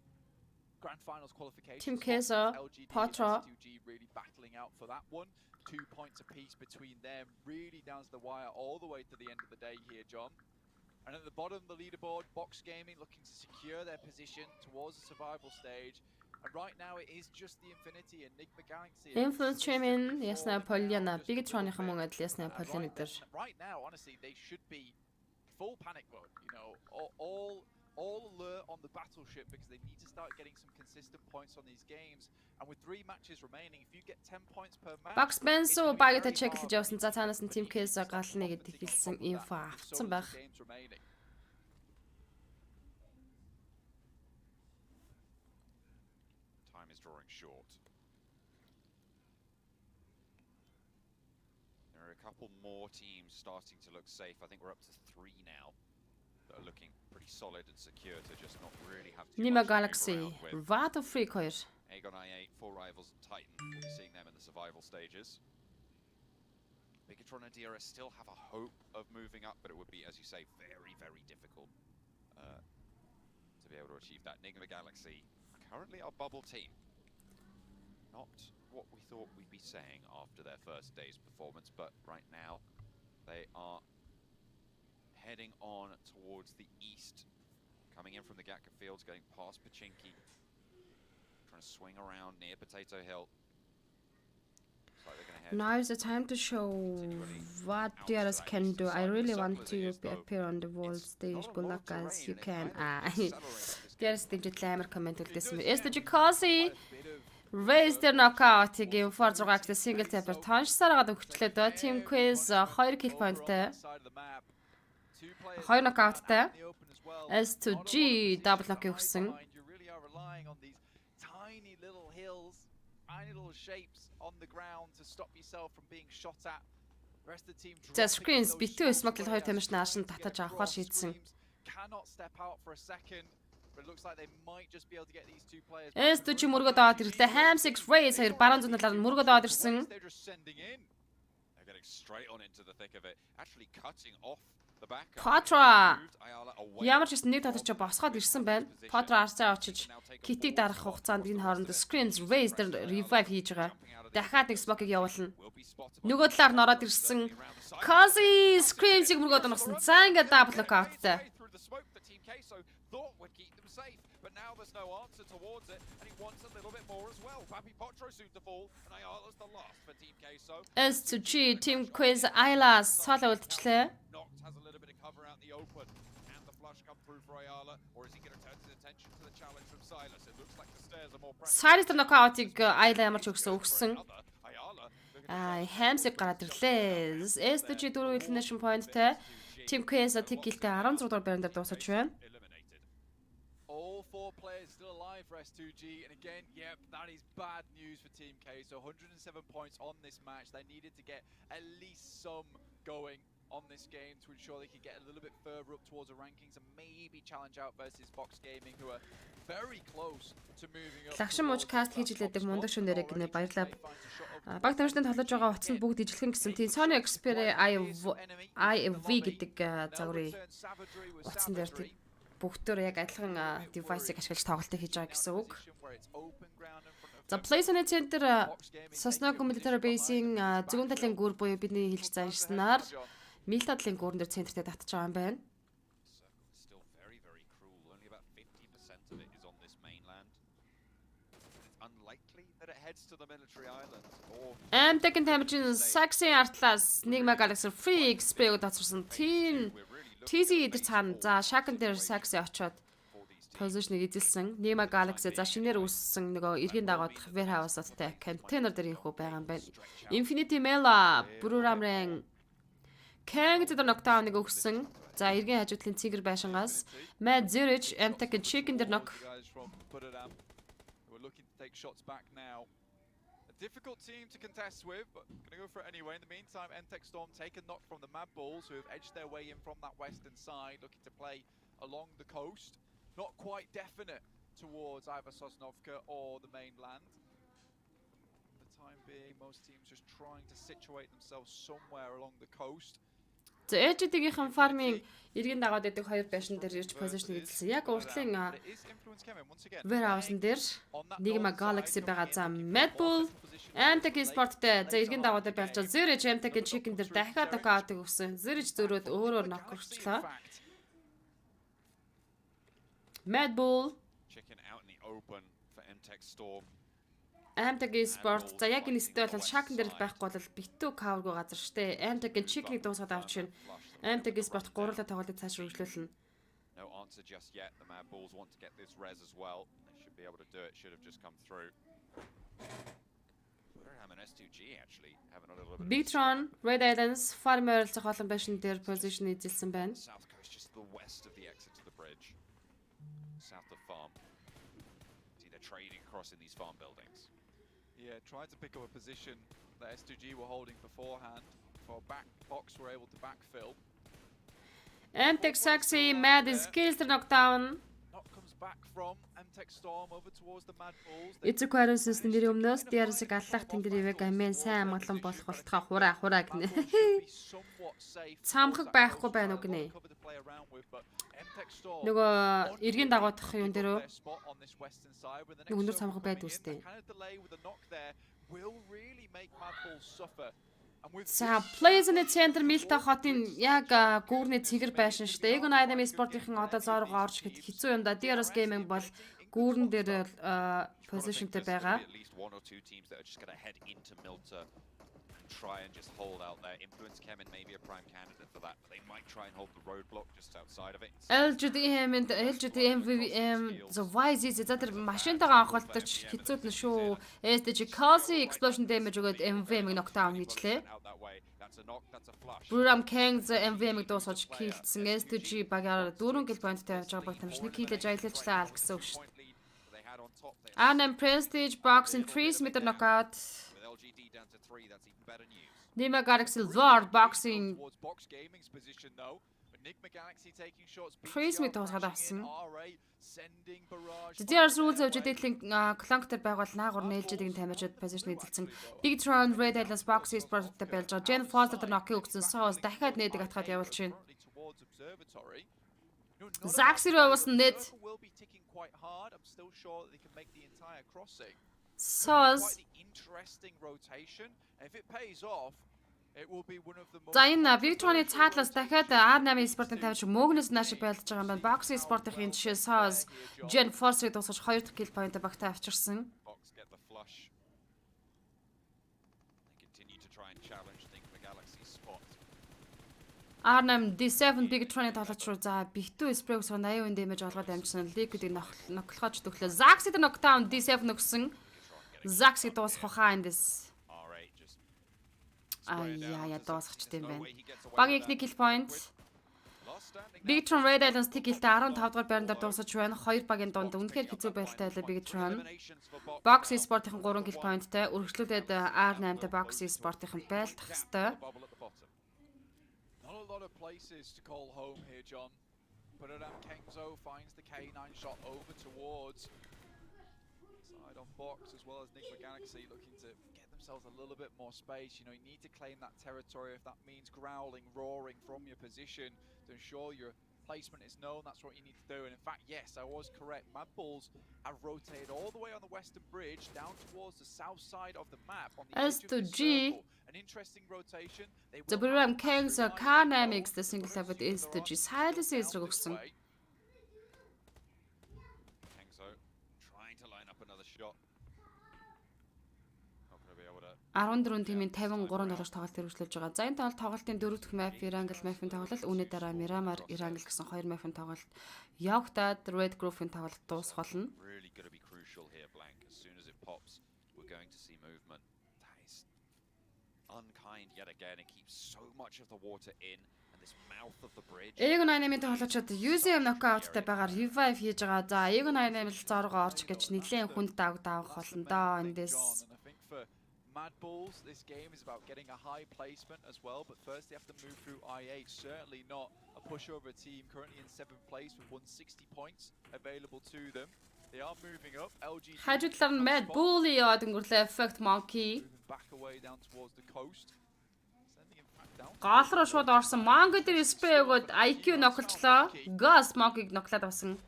finals qualification. Team Queso, Patra, really battling out for that one. 2 points apiece between them, really down to the wire all the way to the end of the day here, John. And at the bottom of the leaderboard, Box Gaming looking to secure their position towards the survival stage. And right now it is just the Infinity and Enigma Galaxy. Influence Kemin, ясна Polyana, Bigtron-ийн мөн адил ясна Polyana дээр. Right now, honestly, they should be full panic mode. You know, all alert on the battleship because they need to start getting some consistent points on these games. And with 3 matches remaining, if you get 10 points per match, Box Benso багта чек хийж явсан. За цаанаас нь Team Case гална гэдэг хэлсэн инфо авсан байх. Time is drawing short. There are a couple more teams starting to look safe. I think we're up to 3 now that are looking pretty solid and secure to just not really have too Nima much to move Galaxy, around with. Vato Freak 2. Aegon I8, 4 Rivals and Titan. We'll be seeing them in the survival stages. Bigatron and DRS still have a hope of moving up, but it would be, as you say, very, very difficult to be able to achieve that. Nigma Galaxy, currently our bubble team. Not what we thought we'd be saying after their first day's performance, but right now they are heading on towards the east, coming in from the Gatka fields, going past Pmgc, trying to swing around near Potato Hill. Now is the time to show what DRS can do. I really want to appear on the world stage. Good luck guys, you can. DRS digital амар comment үлдээсэн. Pmgc raise their knockout game for 6 single tapper тоншсараад өгчлээд байгаа. Team Quiz 2 kill pointтэй. 2 knockoutтай. S2G double knock өгсөн. On the ground to stop yourself from being shot at. The rest of the team За screens битүү smoke-д 2 тамирч нааш нь татаж авахар шийдсэн. Cannot step out for a second. But it looks like they might just be able to get these 2 players. S2G мөргөд аваад ирлээ. Ham 6 raise хоёр баруун зүүн талаар мөргөд аваад ирсэн. They're getting straight on into the thick of it, actually cutting off the back. Patra ямар ч нэг татаж босгоод ирсэн байна. Patra арцаа очиж китийг дарах хугацаанд энэ хооронд screens raise дээр revive хийж байгаа. Дахиад нэг smoke-ыг явуулна. Нөгөө талаар нороод ирсэн. Kazi screams-ийг мөргөөд оногсон. За ингээд double knockout-тай. But now there's no answer towards it, and he wants a little bit more as well. Papi Potro soon to fall, and Ayala's the last for Team Queso. S2G Team Quiz Ayla соло үлдчихлээ. Noct has a little bit of cover out in the open, and the flush come through for Ayala, or is he going to turn his attention to the challenge from Silas? It looks like the stairs are more pressing. Silas knockout-ыг Ayla ямар ч өгсөн. Hamsig гараад ирлээ. S2G 4 elimination point-тэй. Team Quiz тэг гэлтэй 16 дугаар байранд дуусаж байна. All 4 players still alive for S2G, and again, yep, that is bad news for Team K. So 107 points on this match. They needed to get at least some going on this game to ensure they could get a little bit further up towards the rankings and maybe challenge out versus Box Gaming, who are very close to moving up. Лагшин мууч каст хийж илээдэг мундаг шөнөрэй гинэ баярлалаа. Баг тамирчдад толож байгаа утсанд бүгд ижилхэн гэсэн тийм Sony Xperia IV гэдэг загварын утсан дээр бүгдөө яг адилхан device-ыг ашиглаж тоглолтыг хийж байгаа гэсэн үг. За PlayStation Center Sosnog Military Base-ийн зүүн талын гүр буюу бидний хэлж заншсанаар Мил тадлын гүрэн дээр центртэй татж байгаа юм байна. Amtech-ийн тамирчин Saxon артлаас Nigma Galaxy Free Spray-г доцорсон Team TZ идэр цаана за Shaken дээр Saxon очоод position-ыг эзэлсэн. Nigma Galaxy за шинээр үүссэн нөгөө эргийн дагуудах warehouse-тай контейнер дээр инхүү байгаа юм байна. Infinity Mela Bruramren Kang дээр knockdown-ыг өгсөн. За эргийн хажуудлын цэгэр байшингаас Mad Zurich Amtech-ийн Chicken дээр knock. We're looking to take shots back now. Difficult team to contest with, but going to go for it anyway. In the meantime, Entech Storm take a knock from the Mad Bulls, who have edged their way in from that western side, looking to play along the coast. Not quite definite towards either Sosnovka or the mainland. For the time being, most teams just trying to situate themselves somewhere along the coast. За Edge-ийн фармын эргийн дагаад байдаг хоёр байшин дээр ирж position-ыг эзэлсэн. Яг уртлын warehouse-н дээр Nigma Galaxy байгаа. За Mad Bull Amtech Sport-тэй за эргийн дагаад байлж Zurich Amtech-ийн Chicken дээр дахиад knockout-ыг өгсөн. Zurich зөрөөд өөрөөр knock өгчлөө. Mad Bull Chicken out in the open for Amtech Storm. Pmgc Sport за яг энэ сте бол шагн дээр байхгүй бол битүү cover-гүй газар штэ. Pmgc чиглийг дуусгаад авч чинь. Pmgc Sport гурлаа тоглолтыг цааш үргэлжлүүлнэ. No answer just yet. The Mad Bulls want to get this res as well. They should be able to do it. Should have just come through. And S2G actually having a little bit. Bigtron, Red Islands, Farmer оролцох олон байшин дээр position эзэлсэн байна. South coast just to the west of the exit to the bridge. South of farm. See, they're trading across in these farm buildings. Yeah, tried to pick up a position that S2G were holding beforehand. For back box were able to backfill. Mtech Saxy, Mad is kills the knockdown. Knock comes back from Mtech Storm over towards the Mad Bulls. Эцэг Quarus-с нэр өмнөөс DRS-ыг аллах тэнгэрийг амин сайн амгалан болох болтгоо хураа гинэ. Цамхаг байхгүй байна уу гинэ. Нөгөө эргийн дагуудах юм дээр нөгөө өндөр цамхаг байдаг үстэй. За plays in the center Milta хотын яг гүүрний цэгэр байшин шүү дээ. Egon Idem спортынхан одоо зооргоо орж хэд хэцүү юм да. DRS gaming бол гүүрэн дээр positionтэй байгаа. Try and just hold out there. Influence Kemin may be a prime candidate for that, but they might try and hold the roadblock just outside of it. LGDM and LGDM the wise is that машинтайгаа анхуулдаг хэцүүд нь шүү. SDG Kelsey explosion damage өгөөд MVM-ийг knockdown хийчлээ. Buram King the MVM-ийг дуусгаж киллсэн. SDG багаар 4 kill point-тай явж байгаа багтамж нэг киллэж аялалчлаа ал гэсэн үг шүү. Arnhem Prestige box in 3 meter knockout. Down to 3, that's even better news. Nima Galaxy Lord boxing. Freeze me тоосгаад авсан. DRS rules of Jaditling clunkter байгуул наагур нээлжэдийн тамирчид position эзэлсэн. Bigtron Red Islands boxing спорттой байлж байгаа. Gen Foster knock-ийг өгсөн. Соос дахиад нээдэг атгаад явуулж байна. Zaxiro was net. Soz За энэ Victoria цаатлаас дахиад R8 спортын тавьж мөөгнөөс нааш байлж байгаа юм байна. Boxing спортын жишээ Soz Gen Force-ыг дуусгаж 2 дахь kill point багтаа авчирсан. R8 D7 Bigtron-ы тоглож руу за битүү спрэг суу 80% damage олгоод амжсан. Liquid-ийг ноклохож төглөө. Zaxi-д knockdown D7 өгсөн. Zaxi дуусгах хаа эндээс. Яа дуусгачт юм байна. Багийн нэг kill point. Bigtron Red Islands tigilтэй 15 дугаар байранд дуусаж байна. Хоёр багийн дунд үнэхээр хэцүү байлтай байлаа Bigtron. Box Sport-ын 3 kill point-тай үргэлжлүүлээд R8-тай Box Sport-ын байлдах хэвээр. Not a lot of places to call home here, John. But Kengzo finds the K9 shot over towards side on box, as well as Nick Galaxy looking to get themselves a little bit more space. You know, you need to claim that territory if that means growling, roaring from your position to ensure your placement is known. That's what you need to do. And in fact, yes, I was correct. Mad Bulls have rotated all the way on the western bridge down towards the south side of the map on the edge of the circle. An interesting rotation. The Buram Kings are Carnamix the single level is the G side is Rogson. Kengzo trying to line up another shot. 14 тимийн 53 доллар тоглолт хэрэгжүүлж байгаа. За энэ тоглолтын 4 дахь map Irangel map-ын тоглолт, үүний дараа Miramar Irangel гэсэн 2 map-ын тоглолт явагдаад Red Group-ын тоглолт дуусах болно. Really going to be crucial here, Blank. As soon as it pops, we're going to see movement. That is unkind yet again. It keeps so much of the water in. Mouth of the bridge. Egon 8-ын тоглолчид UCM knockout-тай байгаар revive хийж байгаа. За Egon 8-ын зоргоо орж гэж нэлээд хүнд давах болно доо эндээс. Mad Bulls, this game is about getting a high placement as well, but first they have to move through I8. Certainly not a pushover team currently in 7th place with 160 points available to them. They are moving up. LG Hydrotlern Mad Bull яад өнгөрлөө Effect Monkey. Back away down towards the coast. Гаалруу шууд орсон. Monkey дээр spray өгөөд IQ ноколчлоо. Gas Monkey-г ноклаад авсан.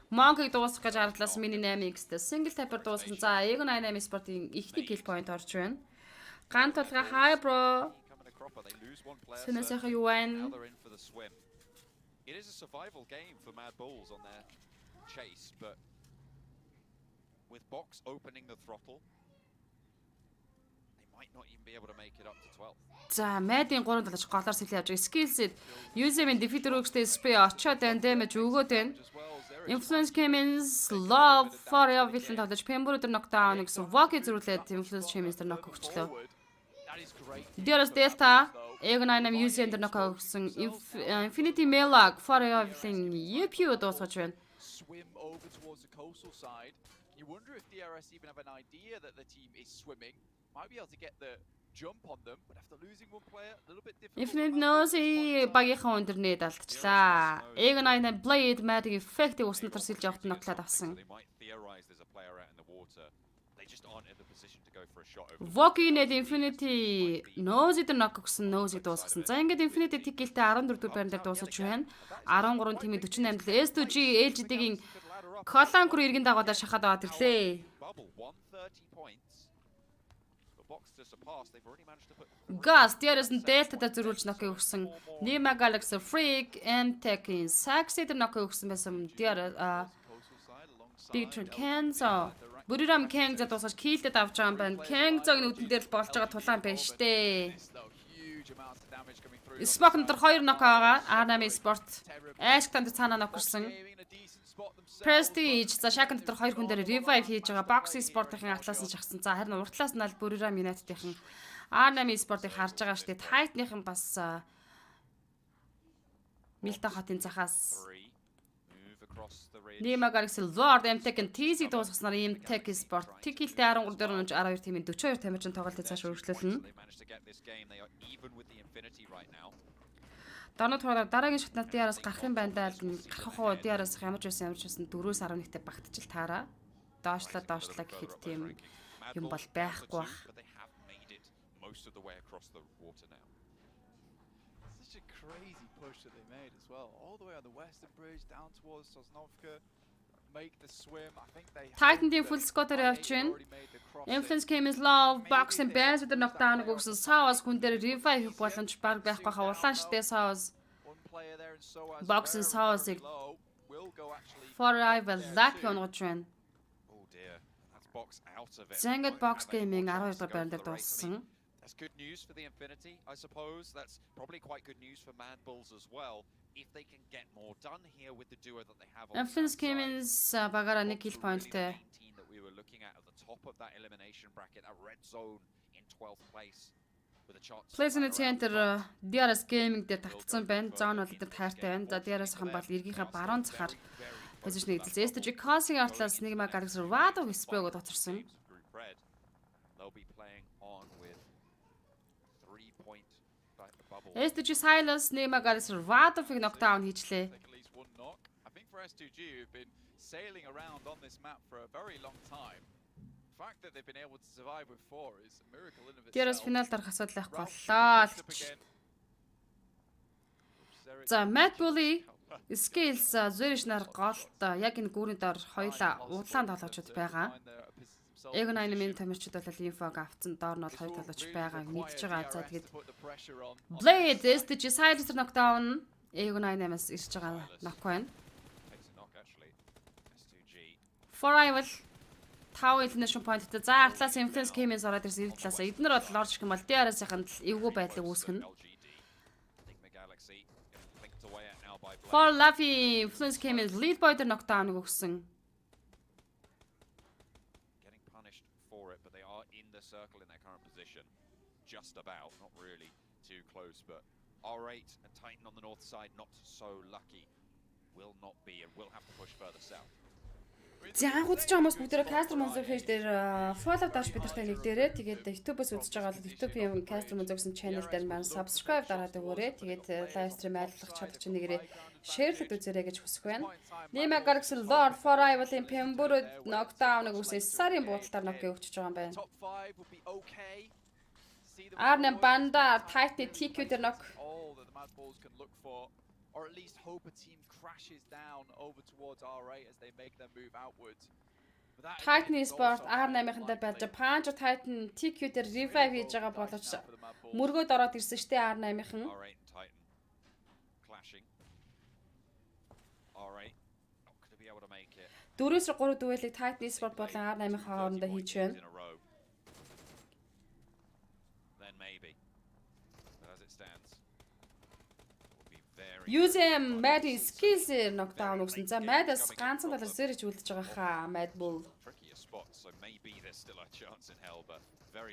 Monkey-г дуусгах гэж ардлаас миний 8x-тэй single type-аар дуусгасан. За Egon 8 sport-ийн ихний kill point орж байна. Гант толгой hi bro. Сэнэсэхэ юу вэ? It is a survival game for Mad Bulls on their chase, but with Box opening the throttle, might not even be able to make it up to 12. За, Mad-ийн 3 талж голоор сэлээ явж байгаа. Skills-д USM-ийн defeater rooks-тэй spray очоод байна, damage өгөөд байна. Influence Champions Love for Evil-ын тоглож Pembrode knockdown гэсэн Vogue зөрүүлээд Influence Champions дээр knock өгчлөө. Дээрээс Delta Egon-9 USM дээр knock өгсөн Infinity Melag for Evil-ын EPU дуусгаж байна. Swim over towards the coastal side. You wonder if DRS even have an idea that the team is swimming. Might be able to get the jump on them, but after losing one player, a little bit difficult. Infinite Nose багийнхаа өндөрнөө далдчихлаа. Egon-9 Blade Magic Effect уснаа тарсилж явахт ноклаад авсан. Vogue-ийн Infinity Nose дээр knock өгсөн, Nose дуусгасан. За ингээд Infinity ticket-тэй 14 дугаар байран дээр дуусаж байна. 13 тимийн 48 л S2G LGD-гийн Colon Crew иргэн дагуулаар шахаад аваад ирлээ. Gas дээрээс нь Delta дээр зөрүүлж knock өгсөн. Nima Galaxy Freak M-Tech-ийн Saxy дээр knock өгсөн байсан. Дээр Big Turn Kenzo Buriram Kenzo дуусгаж киллдэд авч байгаа юм байна. Kenzo-гийн үдэн дээр л болж байгаа тулаан байна штэ. Smoke нутар 2 knock байгаа. R8 Sport Ash танд цаанаа knock ирсэн. Prestige за Shaken дотор 2 хүн дээр revive хийж байгаа. Boxy Sport-ийн атлаас нь шахсан. За харин уртлаас нь аль Buriram United-ийн R8 Sport-ыг харж байгаа штэ. Titan-ийн бас Milta хотын захаас Nima Galaxy Lord M-Tech-ийн TZ дуусгаснаар M-Tech Sport Ticket-тэй 13 дээр унж 12 тимийн 42 тамирчин тоглолтыг цааш үргэлжлүүлнэ. Дараагийн шатнаа DRS гарах юм байна даа. Гарах уу DRS ямар ч байсан 4-11-тэй багтжил таараа. Доошлоо гэхэд тийм юм бол байхгүй бах. Such a crazy push that they made as well. All the way on the western bridge down towards Sosnovka. Make the swim. I think they Titan team full squad дээр явж байна. Influence Champions Love Box and Bass with the knockdown өгсөн. Saus хүн дээр revive хийх боломж баг байхгүй хаа улаан штэ Saus. Box and Saus-ыг Forever Luck онгож байна. Zangad Box Gaming 12 дахь байран дээр дууссан. That's good news for the Infinity, I suppose. That's probably quite good news for Mad Bulls as well. If they can get more done here with the duo that they have on Influence Champions багаараа 1 kill point-тэй. That we were looking at the top of that elimination bracket, that red zone in 12th place with a chance. Pleasant Center DRS Gaming дээр татсан байна. Зон бол дээр тайртай байна. За DRS-хан бол эргийнхаа баруун цахаар позишн эзэлсэн. S2G Causing Atlas Nigma Galaxy Vado Whisper-г доторсон. They'll be playing on with 3-point bubble. S2G Silas Nigma Galaxy Vado-ыг knockdown хийчлээ. I think for S2G who've been sailing around on this map for a very long time. The fact that they've been able to survive with 4 is a miracle in of itself. DRS финал дарах асуудал байхгүй боллоо л гэж. За Mad Bully Skills Zurich-нар голд яг энэ гүүрийн дор хоёулаа удлаан тоглоочод байгаа. Egon-9 минь тамирчид бол инфог авцсан доор нь бол хоёр тоглож байгааг мэдж байгаа. За тэгээд Blade S2G Silas knockdown Egon-9-аас ирж байгаа knock байна. Forever 5 elimination point-тэй за Atlas Influence Champions ороод ирсэн талаас эднэр бол лорж гэх юм бол DRS-ийн эвгүй байдлыг үүсгэнэ. For Luffy Influence Champions lead boy дээр knockdown өгсөн. Getting punished for it, but they are in the circle in their current position. Just about, not really too close, but R8 and Titan on the north side not so lucky. Will not be and will have to push further south. За анх үзэж байгаа хүмүүс бүгдээ Caster Monzo page дээр follow даш бидэртэй нэгдээрээ тэгээд YouTube-ос үзэж байгаа бол YouTube-ийн Caster Monzo гэсэн channel дээр маань subscribe дараад өгөөрэй. Тэгээд live stream айлтлах чадвар чинь нэгээрээ share-лд үзээрэй гэж хүсэх байна. Nima Galaxy Lord Forever-ийн Pembrode knockdown-ыг үсэн сарын буудалтаар knock өгч байгаа юм байна. R8 Banda Titan TQ дээр knock. All that the Mad Bulls can look for, or at least hope a team crashes down over towards R8 as they make their move outwards. Titan Sport R8-ынхантай байж Japan Titan TQ дээр revive хийж байгаа боловч мөргөөд ороод ирсэн штэ R8-ын. R8 and Titan clashing. R8 not going to be able to make it. 4-3 дуэлийг Titan Sport болон R8-ын хоорондоо хийж байна. UZM Mad skills knockdown өгсөн. За Mad-аас ганцхан талаас зэрэг үлдэж байгаа хаа Mad Bull.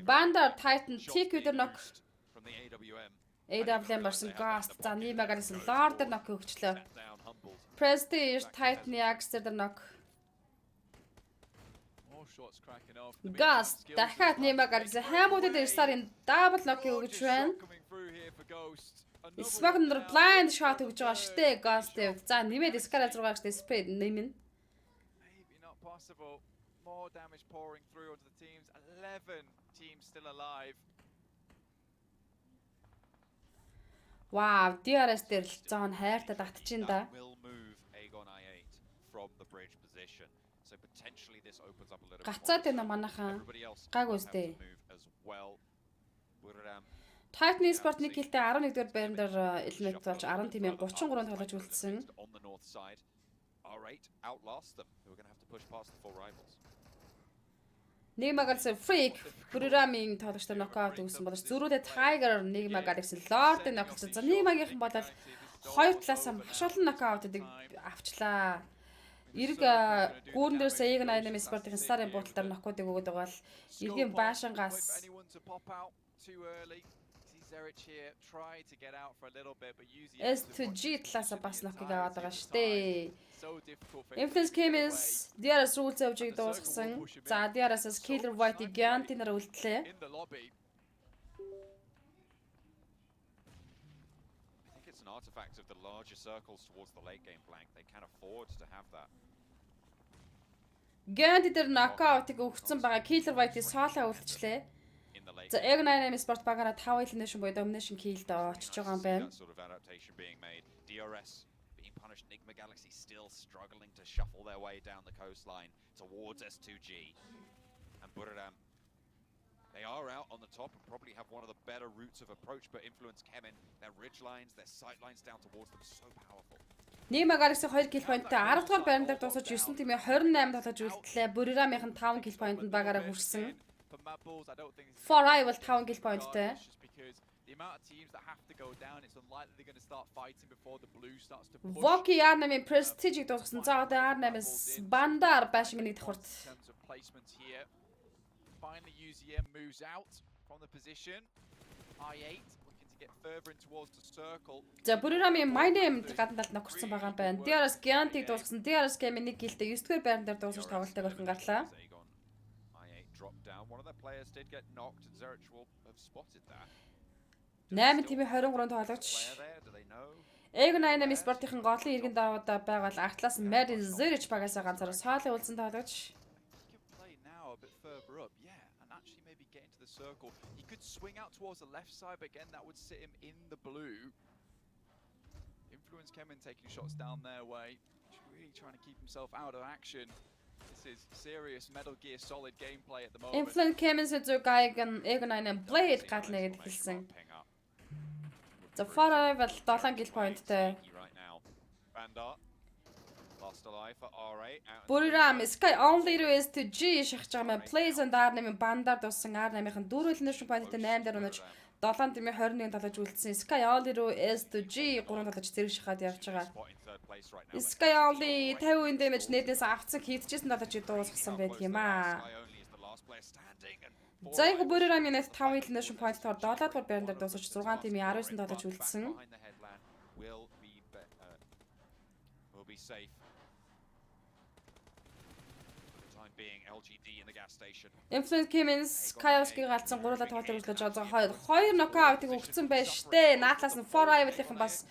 Banda Titan Tick өдөр knock AWM барсан Ghost. За Nimag-аас Lord knock өгчлөө. Prestige Titan Axe дээр knock. Ghost дахиад Nimag-аас Hamwood дээр Star-ын double knock өгч байна. Smack нэр blind shot өгж байгаа штэ Ghost. За нэмээд Scar 6-аас spray нэмнэ. Maybe not possible. More damage pouring through onto the teams. 11 teams still alive. Wow, DRS дээр л зон хайртаа татчихин да. Гацаад байна манайхан. Гаг үстэй. Titan Sport нэг хилтэй 11-р байран дээр элемент болж 10 тимээ 33 тоглож үлдсэн. Nimag-аас Freak Bururaming тоглогчтой нокаут өгсөн боловч зөрүүлээ Tiger Nimag-аас Lord нокаут. За Nimag-ийн бол хоёр талаас нь маш олон нокаутыг авчлаа. Эрг гүүрэн дээр саяг 88 спортын Star-ын буудлаар нокаутыг өгöd байгаа л эргийн Baashangаас S2G талаас бас нокыг аваад байгаа штэ. Influence Chemist DRS руу зөвжиг дуусгасан. За DRS-аас Killer White Giant нар үлдлээ. I think it's an artifact of the larger circles towards the late game flank. They can afford to have that. Giant дээр knockout-ыг өгсөн байгаа Killer White соолоо үлдчихлээ. За Egg98 Sport багаараа 5 elimination буюу domination kill-д очиж байгаа юм байна. DRS being punished. Nigma Galaxy still struggling to shuffle their way down the coastline towards S2G. And Bururam, they are out on the top and probably have one of the better routes of approach, but Influence Kemen, their ridge lines, their sight lines down towards them, so powerful. Nima Galaxy 2 kill point-тэй 10 дугаар байран дээр дуусаж 9 тимээ 28 тоглож үлдлээ. Bururam-ийн 5 kill point-д багаараа хүрсэн. For rival 5 kill point-тэй. The amount of teams that have to go down, it's unlikely they're going to start fighting before the blue starts to push. Voki R8-ийн Prestige-ийг дуусгасан. За одоо R8-аас Bandar Baashing-ийг давхарт. Finally UZM moves out from the position. I8 looking to get further in towards the circle. За Bururam-ийн My Name гадна талд нөхөрсөн байгаа юм байна. DRS Giant-ийг дуусгасан. DRS Game-ийн нэг гэлтэй 9-р байран дээр дуусгаж тоглолтыг орхон гарлаа. I8 dropped down. One of their players did get knocked, and Zerich will have spotted that. 8 тимээ 23 тоглогч. Egg98 Sport-ийн голын иргэн даваад байгаа л Atlas Mad Zerich багаас ганцаараа соолын үлдсэн тоглогч. Circle. He could swing out towards the left side, but again, that would sit him in the blue. Influence Kemen taking shots down their way. He's really trying to keep himself out of action. This is serious Metal Gear Solid gameplay at the moment. Influence Kemen зүгайг Egg9 Blade гатлна гэдээ хэлсэн. За Forever 7 kill point-тэй. Bururam Sky only roo S2G шахаж байгаа мэн Plays and R8-ийн Bandar дууссан R8-ийн 4 elimination point-тэй 8 дээр унаж 7 тэмээ 21 тоглож үлдсэн. Sky only roo S2G 3 тоглож зэрэг шахаад явж байгаа. Sky only 50 damage нэтнээс авцсан хийдчихсэн тоглож дуусгасан байдаг юм аа. За яг Bururam-ийн 5 elimination point-оор 7 дугаар байран дээр дуусаж 6 тэмээ 19 тоглож үлдсэн. Influence Kemen Chaos-гийн галзсан гурлаа тоглолт үзлэж байгаа. Хоёр knockout-ыг өгсөн байж штэ. Наатлаас нь Forever-ийн бас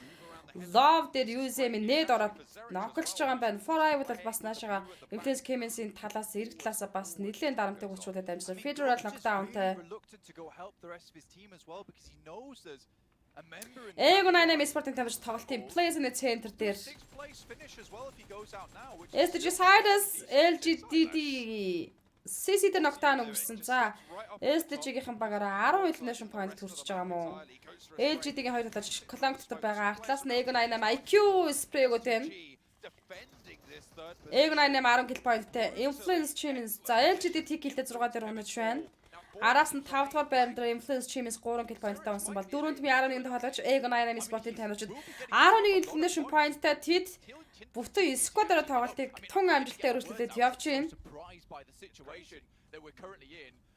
Love дээр UZM-ийн нээд ороод ноколж байгаа юм байна. Forever бол бас наашаага Influence Kemen-ийн талаас эрг талаасаа бас нэлээд дарамтыг өчрүүлээд амжсан. Federal knockdown-тай. Egg98 Sport-ын тамирч тоглолтын Plays in the Center дээр SDG Siders LGDD CC-д knockdown өгсөн. За SDG-ийн багаараа 10 elimination point төрчихөж байгаа юм уу? LGD-ийн хоёр талаач Clunk дотор байгаа. Атлаас нь Egg98 IQ spray өгөөтэй. Egg98 10 kill point-тэй Influence Kemen. За LGD kill-тэй 6 дээр унаж байна. Араас нь 5 дугаар байранд Influence Team-с 3 kill point таасан бол 4-нд ми 11-нд тоглож Egon Dynamic Sport-ийн тамирчид 11 elimination point-тай тэд бүтэн squad-аар тоглолтыг тун амжилттай өргөжлүүлээд явж байна.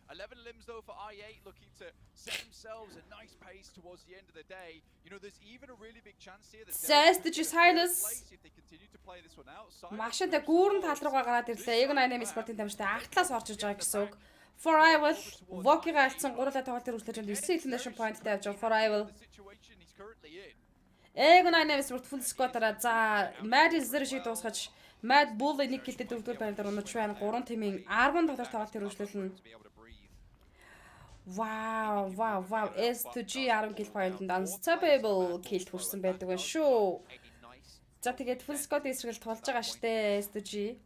11 limbs though for I8 looking to set themselves a nice pace towards the end of the day. You know, there's even a really big chance here that Zest Silas if they continue to play this one out. машинтай гүүрэн тал руугаа гараад ирлээ. Egon Dynamic Sport-ийн тамирчтай агтлаас орж иж байгаа гэсэн үг. For I will Voki-га алдсан 3 тоглолтын үргэлжлүүлж 9 elimination point-тай явж байгаа. For I will Egon Dynamic Sport full squad-аараа за Mad Zero шиг дуусгаж Mad Bull нэг гэлтэй дөрөвдүгээр байранд унаж байна. 3 тимийн 10 тоглолтын үргэлжлүүлнэ. Wow. S2G 10 kill point-д unstoppable kill хүрсэн байдаг байна шүү. За тэгээд full squad эсрэгэл тулж байгаа штэ S2G.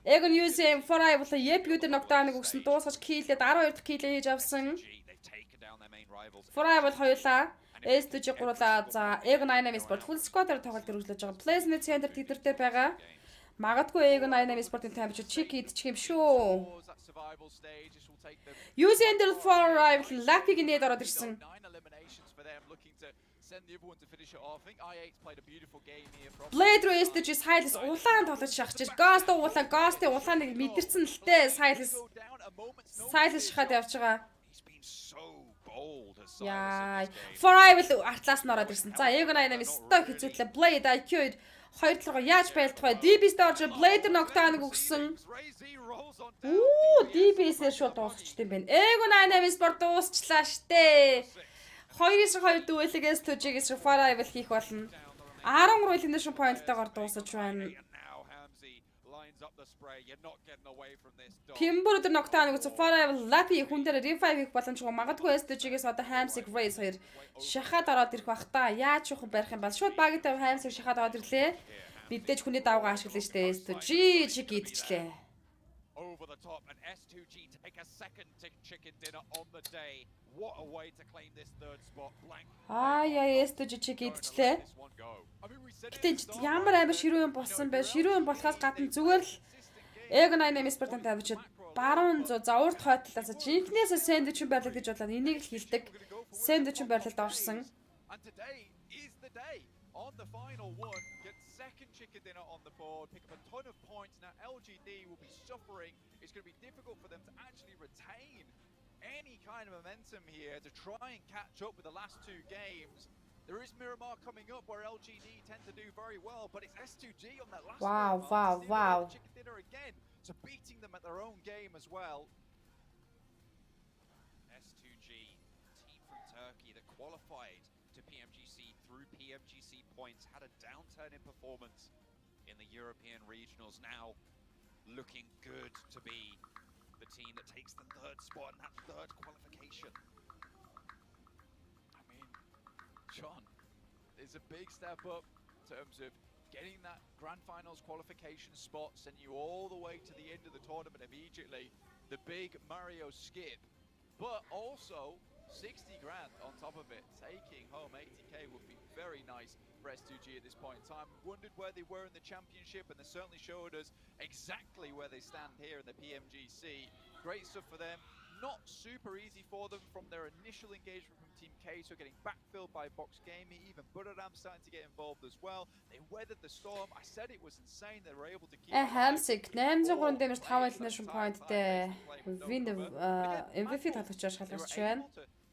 Egon using for I бол Yep-үүдээр knockdown-ыг өгсөн дуусгаж kill-ээд 12 дахь kill хийж авсан. For I бол хоёулаа S2G гурлаа. За Egon Dynamic Sport full squad-аар тоглолт өргөжлөж байгаа. Placement center тэдэртэй байгаа. Магадгүй Egon Dynamic Sport-ийн тамирчид check идчих юм шүү. Using the for I lucky гинэд ороод ирсэн. Blade руу S2G Silas улаан тоглож шахаж. Ghost-ийн улааныг мэдэрсэн л дээ Silas шахаад явж байгаа. Яа. For I will артлаас нь ороод ирсэн. За Egon Dynamic stock хэзүүлээ. Blade IQ 2-3 яаж байлдах вэ? DB-ст орж Blade knockdown-ыг өгсөн. DB-сээр шууд дуусчихсан юм байна. Egon Dynamic Sport дуусчлаа штэ. 2-2 дүүлэгээс төжигээс Fire Evil хийх болно. 13 elimination point-тайгаар дуусаж байна. Pmgc knockdown өгсөн Fire Evil Lappy хүн дээр revive хийх боломжгүй. Магадгүй S2G-ээс одоо Hamsig Race 2 шахаад ороод ирэх бах та. Яаж явах барих юм бол шууд багтай Hamsig шахаад ороод ирлээ. Бидээж хүний давгаа ашиглана штэ S2G чиг идчихлээ. Over the top and S2G take a second chicken dinner on the day. What a way to claim this third spot. Blank. S2G чиг идчихлээ. Гэтэ ямар амар ширүү юм болсон бэ? Ширүү юм болохоос гадна зүгээр л Egon Dynamic Sport-ын тавьчид баруун за урд хойтлоос жинкнээсээ сэндвичэн байрлал гэж бодлоо энийг л хилдэг. Сэндвичэн байрлалд орсон. And today is the day on the final one. Get second chicken dinner on the board, pick up a ton of points. Now LGD will be suffering. It's going to be difficult for them to actually retain any kind of momentum here to try and catch up with the last two games. There is Miramar coming up where LGD tend to do very well, but it's S2G on that last Wow. chicken dinner again. So beating them at their own game as well. S2G, team from Turkey that qualified to Pmgc through Pmgc points, had a downturn in performance in the European regionals. Now looking good to be the team that takes the third spot in that third qualification. I mean, John, it's a big step up in terms of getting that grand finals qualification spot, sending you all the way to the end of the tournament immediately. The big Mario skip, but also 60 grand on top of it. Taking home 80k would be very nice for S2G at this point in time. Wondered where they were in the championship, and they certainly showed us exactly where they stand here in the Pmgc. Great stuff for them. Not super easy for them from their initial engagement from Team K, so getting backfilled by Box Gaming, even Buddharam starting to get involved as well. They weathered the storm. I said it was insane they were able to keep Hamsig 800 damage 5 elimination point-тэй win MVP тоглож шалгарч байна.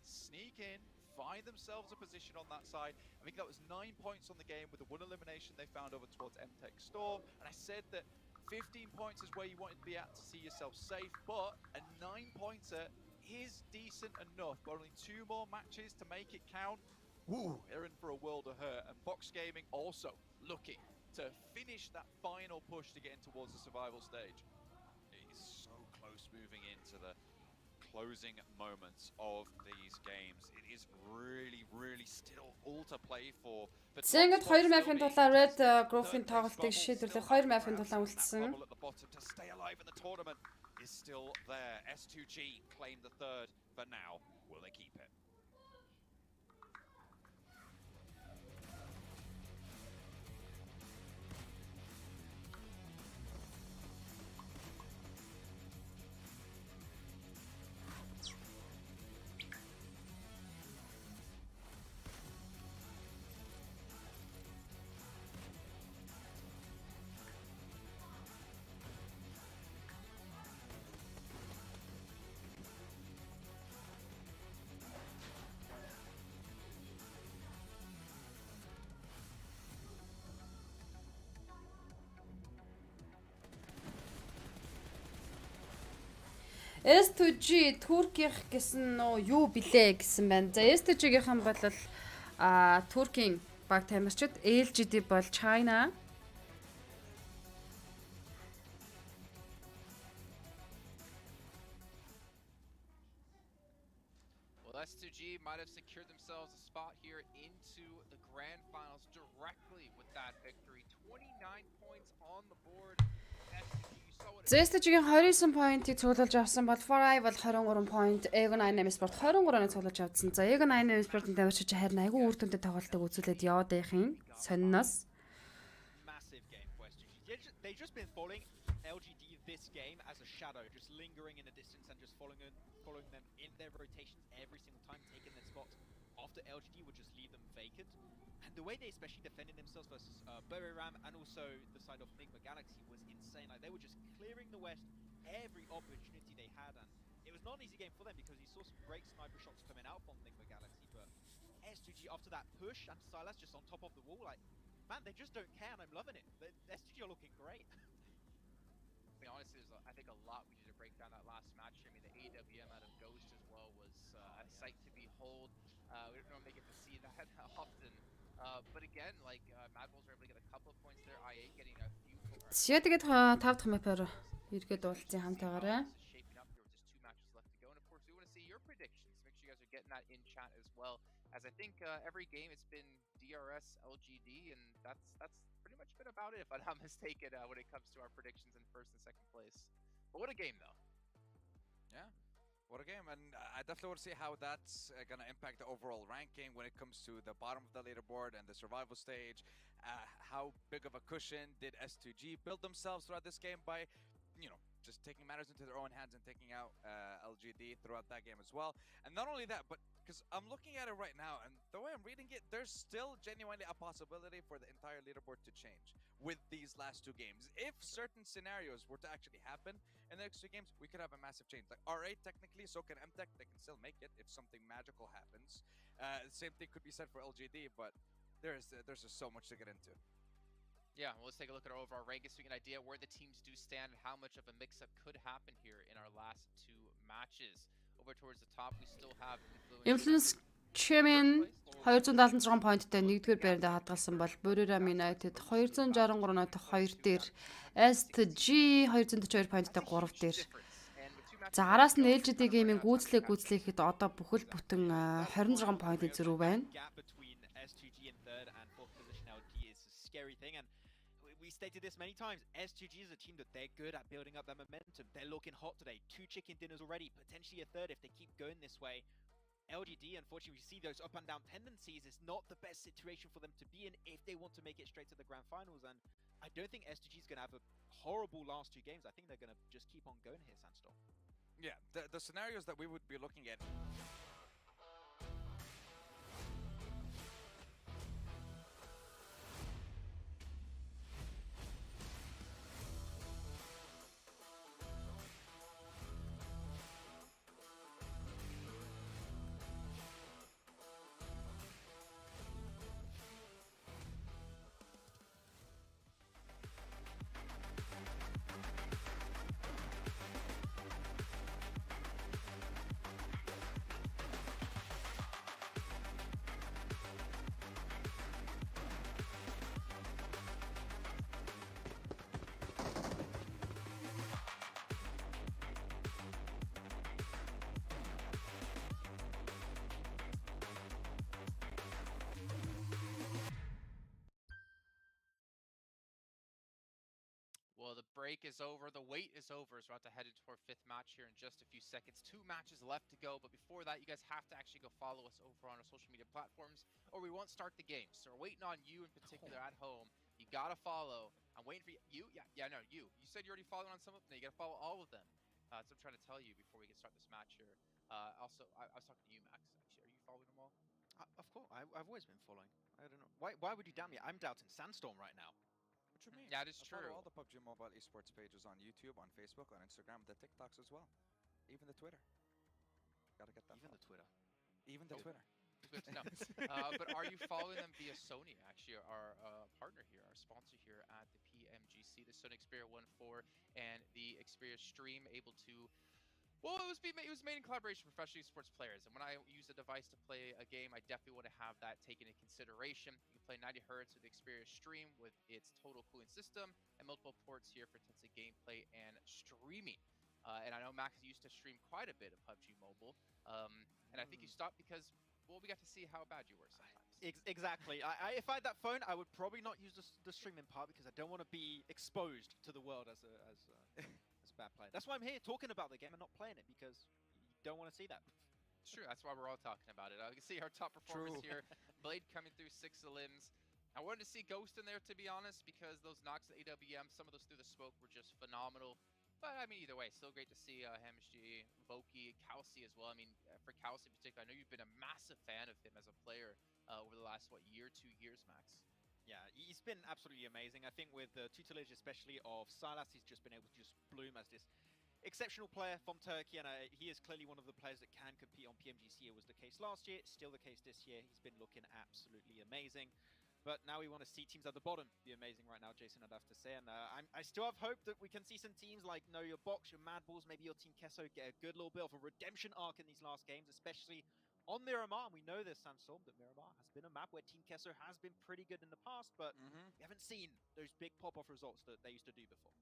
Sneak in, find themselves a position on that side. I think that was 9 points on the game with the one elimination they found over towards MTech Storm. And I said that 15 points is where you wanted to be at to see yourself safe, but a 9-pointer is decent enough. Got only 2 more matches to make it count. Woo, they're in for a world of hurt. And Box Gaming also looking to finish that final push to get in towards the survival stage. It is so close moving into the closing moments of these games. It is really still all to play for. Зэнгэд 2 map-ын тулаа Red Group-ийн тоглолтыг шийдвэрлэх 2 map-ын тулаа үлдсэн. To stay alive in the tournament is still there. S2G claimed the third, but now will they keep it? S2G Туркийнх гэсэн нөө юу билээ гэсэн байна. За S2G-ийнхэн бол Туркийн баг тамирчид, LGD бол China. Well, S2G might have secured themselves a spot here into the grand finals directly with that victory. 29 points on the board. STG-ийн 29 поинтыг цуглуулж авсан бол Forai бол 23 point, Ego 98 Sport 23-ыг цуглуулж авсан. За Ego 98 Sport-ын тамирчид харин айгүй үр дүнтэй тоглолтыг үзүүлээд яваад байх юм. Сонноос. Massive game for STG. They've just been following LGD this game as a shadow, just lingering in the distance and just following them in their rotations every single time, taking their spots after LGD would just leave them vacant. And the way they especially defended themselves versus Buriram and also the side of Enigma Galaxy was insane. Like they were just clearing the West every opportunity they had, and it was not an easy game for them because you saw some great sniper shots coming out from Enigma Galaxy, but S2G after that push and Silas just on top of the wall, like, man, they just don't care and I'm loving it. STG are looking great. I mean, honestly, there's I think a lot we need to break down that last match. I mean, the AWM out of Ghost as well was a sight to behold. We don't normally get to see that often. But again, like Mad Bulls were able to get a couple of points there. IA getting a few. Сия тэгээд 5 дахь мапаар эргээд уулзсан хамтаагаараа. Shaping up here with just 2 matches left to go, and of course we want to see your predictions. Make sure you guys are getting that in chat as well. As I think every game it's been DRS, LGD, and that's pretty much been about it, if I'm not mistaken, when it comes to our predictions in first and second place. But what a game, though. Yeah. What a game, and I definitely want to see how that's going to impact the overall ranking when it comes to the bottom of the leaderboard and the survival stage. How big of a cushion did S2G build themselves throughout this game by, just taking matters into their own hands and taking out LGD throughout that game as well. And not only that, but because I'm looking at it right now, and the way I'm reading it, there's still genuinely a possibility for the entire leaderboard to change with these last 2 games. If certain scenarios were to actually happen in the next 2 games, we could have a massive change. Like R8 technically, so can MTech, they can still make it if something magical happens. Same thing could be said for LGD, but there's just so much to get into. Yeah, well, let's take a look at our overall rankings so we get an idea where the teams do stand and how much of a mix-up could happen here in our last 2 matches. Over towards the top, we still have Influence Chairman 276 поинттай 1-р байранд хадгалсан бол Buriram United 263 нотог 2 дээр, S2G 242 поинттай 3 дээр. За араас нь LGD Gaming гүйцлээхэд одоо бүхэл бүтэн 26 поинтын зэрэг байна. We stated this many times. SGG is a team that they're good at building up their momentum. They're looking hot today. 2 chicken dinners already, potentially a third if they keep going this way. LGD, unfortunately, we see those up and down tendencies. It's not the best situation for them to be in if they want to make it straight to the grand finals. And I don't think SGG is going to have a horrible last 2 games. I think they're going to just keep on going here, Sandstorm. Yeah, the scenarios that we would be looking at. Well, the break is over. The wait is over. So we're about to head into our 5th match here in just a few seconds. 2 matches left to go. But before that, you guys have to actually go follow us over on our social media platforms or we won't start the game. So we're waiting on you in particular at home. You got to follow. I'm waiting for you. Yeah, no, you. You said you're already following on some of them. No, you got to follow all of them. That's what I'm trying to tell you before we get start this match here. Also, I was talking to you, Max. Actually, are you following them all? Of course. I've always been following. I don't know. Why would you doubt me? I'm doubting Sandstorm right now. What you mean? Yeah, it is I true. follow all the PUBG Mobile esports pages on YouTube, on Facebook, on Instagram, the TikToks as well. Even the Twitter. Gotta get that. Even the Twitter. Even the Twitter. Good to know. But are you following them via Sony, actually, our partner here, our sponsor here at the Pmgc, the Sony Xperia 1.4 and the Xperia Stream, able to Well, it was made in collaboration with professional esports players, and when I use a device to play a game, I definitely want to have that taken into consideration. You can play 90 hertz with the Xperia Stream with its total cooling system and multiple ports here for intensive gameplay and streaming. And I know Max used to stream quite a bit of PUBG Mobile, and I think you stopped because, well, we got to see how bad you were sometimes. Exactly. If I had that phone, I would probably not use the streaming part because I don't want to be exposed to the world as a bad player. That's why I'm here talking about the game and not playing it, because you don't want to see that. It's true. That's why we're all talking about it. I can see our top performance here. Blade coming through 6 limbs. I wanted to see Ghost in there, to be honest, because those knocks at AWM, some of those through the smoke were just phenomenal. But, I mean, either way, still great to see Pmgc, Voki, Kelsey as well. I mean, for Kelsey in particular, I know you've been a massive fan of him as a player over the last, year, 2 years, Max? Yeah, he's been absolutely amazing. I think with the tutelage, especially of Silas, he's just been able to just bloom as this exceptional player from Turkey, and he is clearly one of the players that can compete on Pmgc. It was the case last year, still the case this year. He's been looking absolutely amazing. But now we want to see teams at the bottom be amazing right now, Jason, I'd have to say. And I still have hope that we can see some teams like your Box, your Mad Balls, maybe your Team Kesso get a good little bit of a redemption arc in these last games, especially on Miramar. We know this, Sandstorm, that Miramar has been a map where Team Kesso has been pretty good in the past, but we haven't seen those big pop-off results that they used to do before.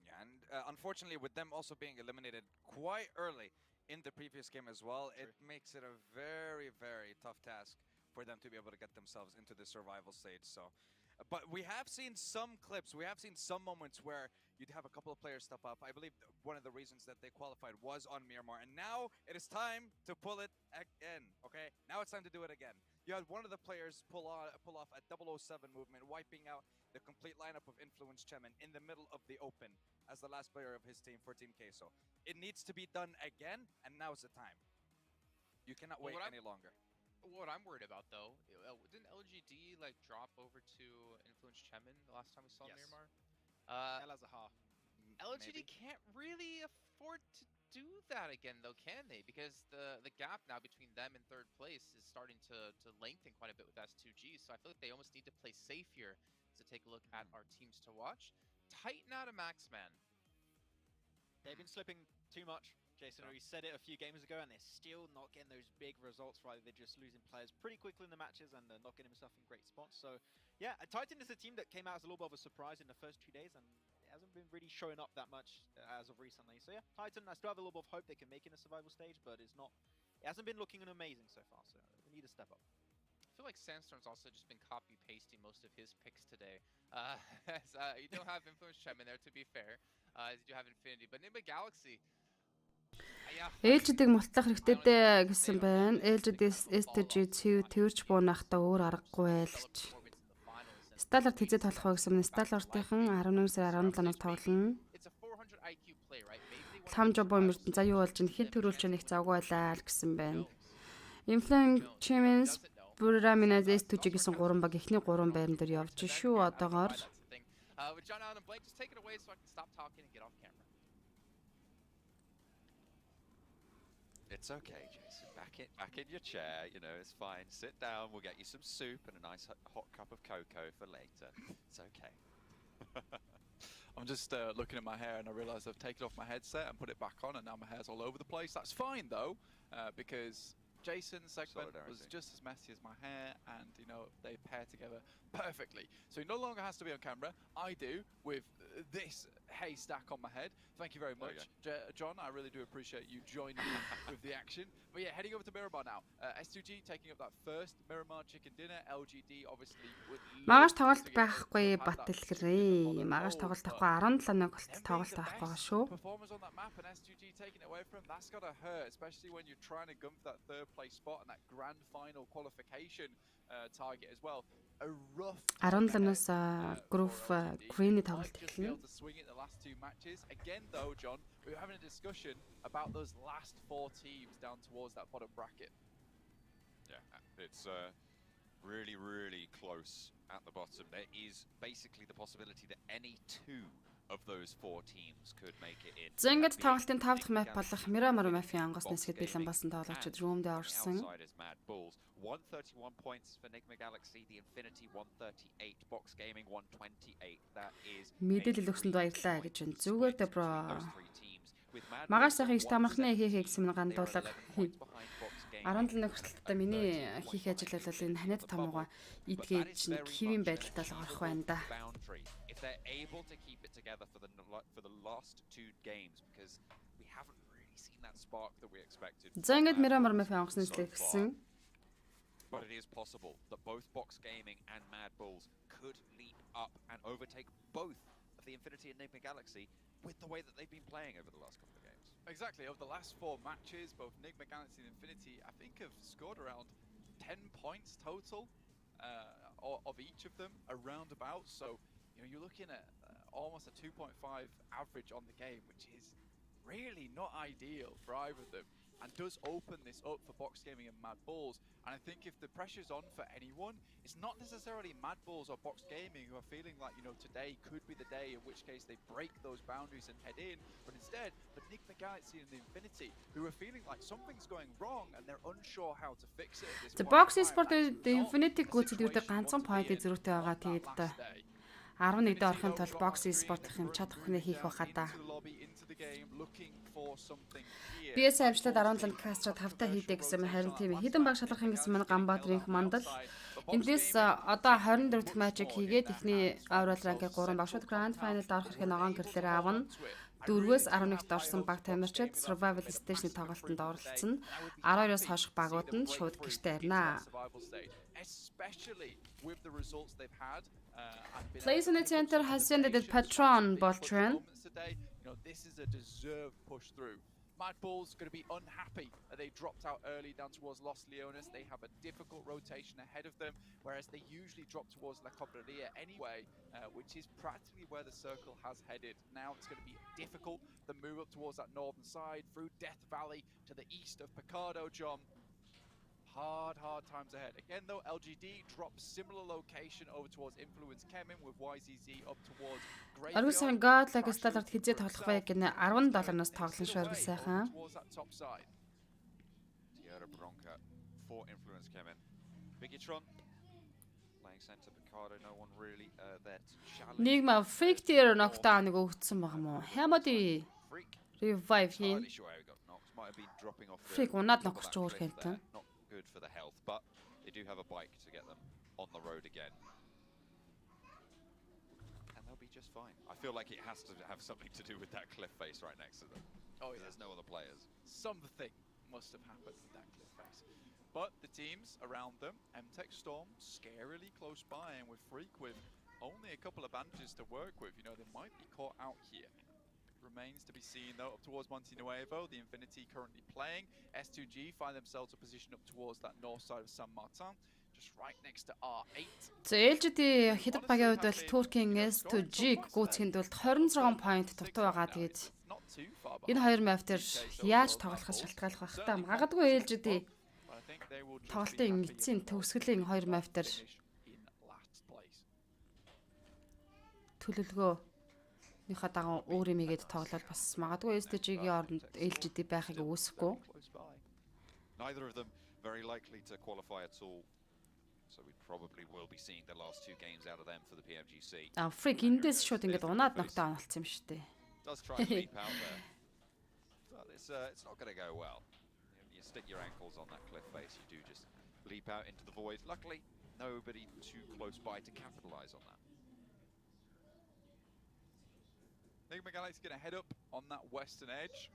Yeah, and unfortunately, with them also being eliminated quite early in the previous game as well, it makes it a very, very tough task for them to be able to get themselves into the survival stage. So, but we have seen some clips, we have seen some moments where you'd have a couple of players step up. I believe one of the reasons that they qualified was on Miramar, and now it is time to pull it again. Okay, now it's time to do it again. You had one of the players pull off a 007 movement, wiping out the complete lineup of Influence Chemin in the middle of the open as the last player of his team for Team Queso. It needs to be done again, and now's the time. You cannot wait any longer. What I'm worried about, though, didn't LGD drop over to Influence Chemin the last time we saw Miramar? Elazahar. LGD can't really afford to do that again, though, can they? Because the gap now between them and third place is starting to lengthen quite a bit with S2G, so I feel like they almost need to play safe here to take a look at our teams to watch. Titan out of Maxman. They've been slipping too much, Jason. We said it a few games ago, and they're still not getting those big results, right? They're just losing players pretty quickly in the matches, and not getting himself in great spots. So, yeah, Titan is a team that came out as a little bit of a surprise in the first 2 days, and it hasn't been really showing up that much as of recently. So, yeah, Titan, I still have a little bit of hope they can make it in a survival stage, but it hasn't been looking amazing so far, so we need to step up. I feel like Sandstorm's also just been copy-pasting most of his picks today. You don't have Influence Chemin there, to be fair. You do have Infinity, but Enigma Galaxy. Ээлжидийг мултлах хэрэгтэй дээ гэсэн байна. Ээлжидээс STG тэрч буунахта өөр аргагүй байлч. Сталарт хизээ толох вэ гэсэн. Сталартынхан 11 сарын 17-наас тоглоно. Лам жобоо мөрдөн за юу болж ин хэн төрүүлж нэг завгүй байлаа л гэсэн байна. Influence Chemin Бураминаз S2G гэсэн 3 баг эхний 3 байран дээр явж шүү одоогоор. It's okay, Jason. Back in your chair. You know, it's fine. Sit down. We'll get you some soup and a nice hot cup of cocoa for later. It's okay. I'm just looking at my hair, and I realise I've taken off my headset and put it back on, and now my hair's all over the place. That's fine though, because Jason's segment was just as messy as my hair, and they pair together perfectly. So he no longer has to be on camera. I do with this haystack on my head. Thank you very much, John. I really do appreciate you joining me with the action. But yeah, heading over to Miramar now. S2G taking up that first Miramar chicken dinner. LGD obviously would Магаш тоглолт байхгүй бат дэлгэрээ. Магаш тоглолт авахгүй 17 болтол тоглолт авахгүй шүү. Performers on that map and S2G taking it away from him. That's gotta hurt, especially when you're trying to gun for that third place spot and that grand final qualification target as well. A rough 17-наас group green тоглолт эхэлнэ. The last 2 matches. Again though, John, we were having a discussion about those last 4 teams down towards that bottom bracket. Yeah, it's really, really close at the bottom. There is basically the possibility that any 2 of those 4 teams could make it in. За ингээд тоглолтын 5 дахь map болох Miramar map-ийн ангаас нэсгэд бэлэн басан тоглогчид room-д орсон. 131 points for Enigma Galaxy, the Infinity 138, Box Gaming 128. That is Мэдээлэл өгсөнд баярлалаа гэж байна. Зүгээр дээ бро. Магаш сайхан их тамархны хийхээ гэсэн нэг гандуулга. 17 хүртэлтэй миний хийх ажил бол энэ ханиад томгоо идгээд нэг хэвийн байдалтай л орох байна да. If they're able to keep it together for the last 2 games because we haven't really seen that spark that we expected. За ингэж Miramar Map онгосноо хэлсэн. But it is possible that both Box Gaming and Mad Bulls could leap up and overtake both of the Infinity and Enigma Galaxy with the way that they've been playing over the last couple of games. Exactly. Over the last 4 matches, both Enigma Galaxy and Infinity, I think, have scored around 10 points total of each of them, around about. So, you know, you're looking at almost a 2.5 average on the game, which is really not ideal for either of them, and does open this up for Box Gaming and Mad Bulls. And I think if the pressure's on for anyone, it's not necessarily Mad Bulls or Box Gaming who are feeling like, you know, today could be the day, in which case they break those boundaries and head in, but instead the Enigma Galaxy and the Infinity who are feeling like something's going wrong and they're unsure how to fix it at this The point Box in time. Esport That's Infinity not гүйцэд the юутай situation ганцхан you want to поинтыг be in зөрүүтэй байгаа. on that Тэгээд last day. 11-д орохын тулд Box Esport-ийн чадах өхнөө хийх байхаа та. BS амжилтад 17 кастра 5-та хийдэг гэсэн мань харин тийм хэдэн баг шалгахын гэсэн мань Ганбаатарын мандал. Эндээс одоо 24 дахь матчийг хийгээд ихний overall rank-ыг 3 багшууд Grand Final-д орох хэрэг ногоон гэрлээр авна. 4-өөс 11-т орсон баг тамирчид Survival Station-ийн тоглолтод оролцсон. 12-оос хойших багууд нь шууд гэртээ ирнэ. Plays in the center has ended at Patron Boltran. This is a deserved push through. Mad Bulls going to be unhappy that they dropped out early down towards Los Leones. They have a difficult rotation ahead of them, whereas they usually drop towards La Cobreria anyway, which is practically where the circle has headed. Now it's going to be difficult. The move up towards that northern side, through Death Valley to the east of Picardo, John. Hard times ahead. Again, though, LGD drops similar location over towards Influence Kemin with YZZ up towards Graveyard. Аргусан God like сталарт хизээ тоглох бай гэнэ $10-наас тоглон шуургал сайхан. Tierra Bronca for Influence Kemin. Bigitron playing center Picardo. No one really there to challenge. Нэг ма fake tier knockdown-ыг өгсөн баг юм уу? Хамади revive хийн. Might have been dropping off. Freak унаад ногч өөр хэмтэн. Good for the health, but they do have a bike to get them on the road again. And they'll be just fine. I feel like it has to have something to do with that cliff face right next to them. Oh, yeah. There's no other players. Something must have happened with that cliff face. But the teams around them, MTech Storm, scarily close by, and with Freak with only a couple of bandages to work with, you know, they might be caught out here. Remains to be seen though, up towards Monte Nuevo, the Infinity currently playing. S2G find themselves a position up towards that north side of San Martin, just right next to R8. За LGD хятад багийн хувьд бол Туркийн S2G гүйцэхэд бол 26 point дутуу байгаа. Тэгээд энэ хоёр map дээр яаж тоглохоос шалтгаалах байх та. Магадгүй LGD тоглолтын эцсийн төгсгөлийн хоёр map дээр төлөвлөгөө нөхөд дагуу өөр юм игээд тоглол бас магадгүй STG-ийн оронд LGD байхыг үүсэхгүй. Neither of them very likely to qualify at all. So we probably will be seeing the last 2 games out of them for the Pmgc. Freak эндээс шууд ингээд унаад knockdown болсон юм шүү дээ. Does try to leap out there. But it's not going to go well. You stick your ankles on that cliff face, you do just leap out into the void. Luckily, nobody too close by to capitalize on that. Enigma Galaxy going to head up on that western edge.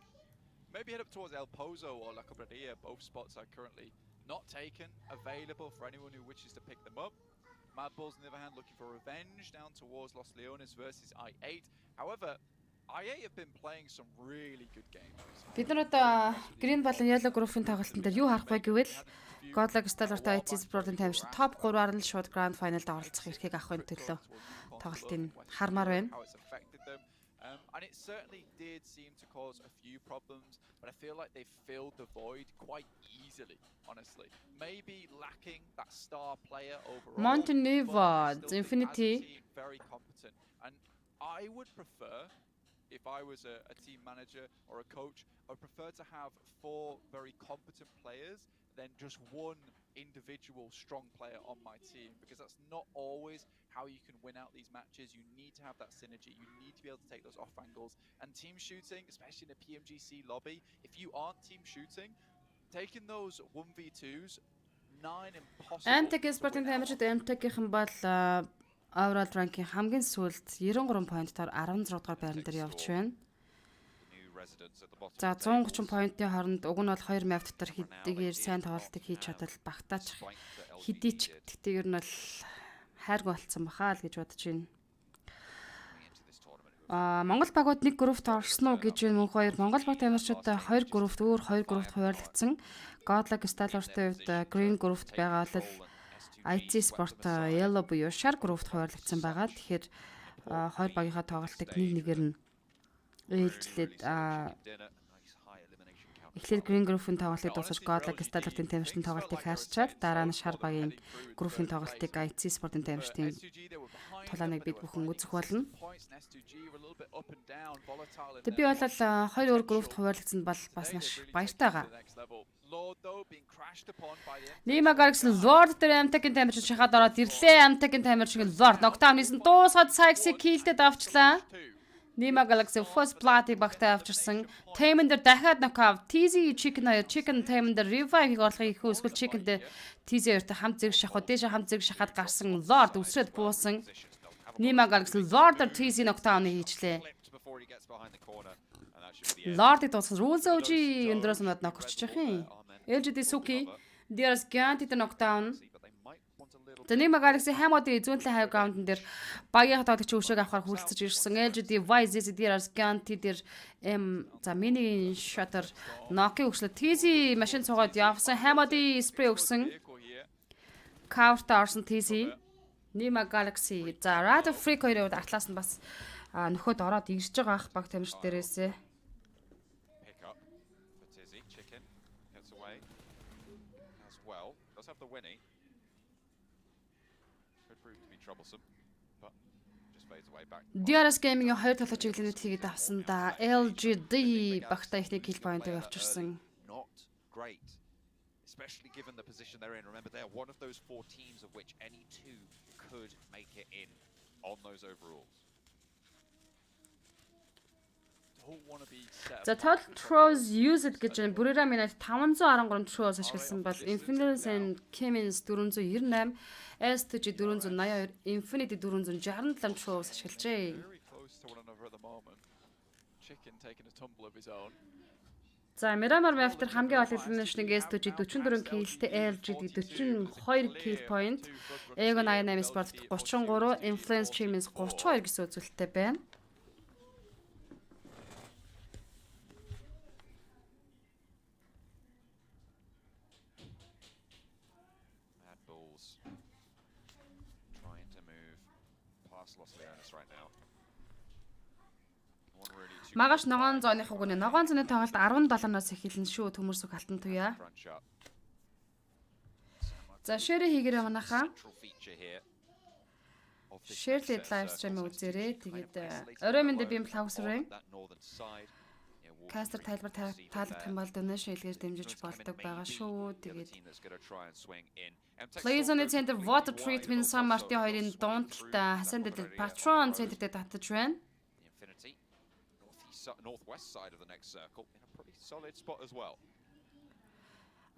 Maybe head up towards El Pozo or La Cobreria. Both spots are currently not taken, available for anyone who wishes to pick them up. Mad Bulls, on the other hand, looking for revenge down towards Los Leones versus I8. However, I8 have been playing some really good games. Бид нар одоо Green болон Yellow group-ийн тоглолтын дээр юу харах вэ гэвэл Godlike Stellar-тай ITS Pro-ын тамирчид топ 3-аар нь шууд Grand Final-д оролцох эрхийг авахын төлөө тоглолтын хармаар байна. And it certainly did seem to cause a few problems, but I feel like they filled the void quite easily, honestly. Maybe lacking that star player overall. Montenegro, Infinity. Very competent. And I would prefer, if I was a team manager or a coach, I would prefer to have 4 very competent players than just one individual strong player on my team, because that's not always how you can win out these matches. You need to have that synergy. You need to be able to take those off angles. And team shooting, especially in a PMGC lobby, if you aren't team shooting, taking those 1v2s, 9 impossible. Amtech Sport-ын тамирчид Amtech-ийн бол overall ranking хамгийн сүүлд 93 поинттоор 16 дугаар байран дээр явж байна. За 130 поинтын хооронд уг нь бол 2 map дотор хэдийгээр сайн тоглолтыг хийж чадвал багтаач хэдий ч гэхдээ ер нь бол хайрг болцсон бахаа л гэж бодож байна. Монгол багууд нэг группт орсон уу гэж мөн хоёр Монгол баг тамирчид 2 группт өөр 2 группт хуваарлагдсан. Godlike Stalwart-ийн хувьд Green группт байгаа бол IT Sport Yellow буюу шар группт хуваарлагдсан байгаа. Тэгэхээр хоёр багийнхаа тоглолтыг нэгээр нь ээлжлээд эхлээд Green Group-ийн тоглолтыг дуусгаж Godlike Stalwart-ийн тамирчдын тоглолтыг хайрчаад дараа нь шар багийн группийн тоглолтыг IT Sport-ийн тамирчдын тулааныг бид бүхэн үзэх болно. Тэг би бол 2 өөр группт хуваарлагдсан бол бас маш баяртай байгаа. Nima Galaxy Lord дээр Amtech-ийн тамирчин шахаад ороод ирлээ. Amtech-ийн тамирчин Lord ногтаам хийсэн дуусгаад Sykes-ийг киллдэд авчлаа. Nima Galaxy First Blood-ийг багтаа авчирсан. Tamen дээр дахиад knockout. TZ Chicken Tamen дээр revive-ийг орлохыг их эсвэл Chicken дээр TZ хоёртой хамт зэрэг шахаад дээш хамт зэрэг шахаад гарсан Lord өсрөөд буусан. Nima Galaxy Lord дээр TZ knockdown-ыг хийчлээ. Lord-ыг дуусгасан Rules OG өндөрөөс над нокорчж явах юм. LGD Suki There's Gantid knockdown. Nima Galaxy Hamodi зүүнлэн хай граундн дээр багийн тоглогч өшөөг авахар хүлцэж ирсэн. LGD YZZ There's Gantid дээр за мини shutter knock-ыг өгчлөө. TZ машин цугаад явсан. Hamodi spray өгсөн. Counter орсон TZ. Nima Galaxy за Radio Freak хоёрын атлаас нь бас нөхөд ороод ирж байгаа ах баг тамирч дээрээсээ. Have the winning. Could prove to be troublesome, but just fades away back. DRS Gaming-ийн 2 тоглож чиглэлүүд хийгээд авсан да LGD багтаа ихний kill point-ыг авчирсан. Not great, especially given the position they're in. Remember, they're one of those 4 teams of which any 2 could make it in on those overalls. За total throws used гэж байна. Бүрээрээ минут 513 throws ашигласан бол Infinity and Kemins 498, S2G 482, Infinity 467 throws ашиглажээ. За Miramar Map-тер хамгийн олон elimination-ыг S2G 44 kill-тэй, LGD 42 kill point, Egon 88 Sport 33, Influence Kemins 32 гэсэн үзүүлэлттэй байна. Магаш ногоон зооных үгнэ. Ногоон зооны тоглолт 17-наас эхэлнэ шүү. Төмөрсөг алтан туяа. За шеэр хийгээрэй манайхаа. Шеэрлээд лайв стрим үзээрэй. Тэгээд орой мэндэ би плаусрын. Кастер тайлбар таалагдах юм бол donation хэлгээр дэмжиж болдог байгаа шүү. Тэгээд Please on the center water treatment San Martin хоёрын дундталтай хасан дээр Patron Center дээр татаж байна. Northwest side of the next circle in a pretty solid spot as well.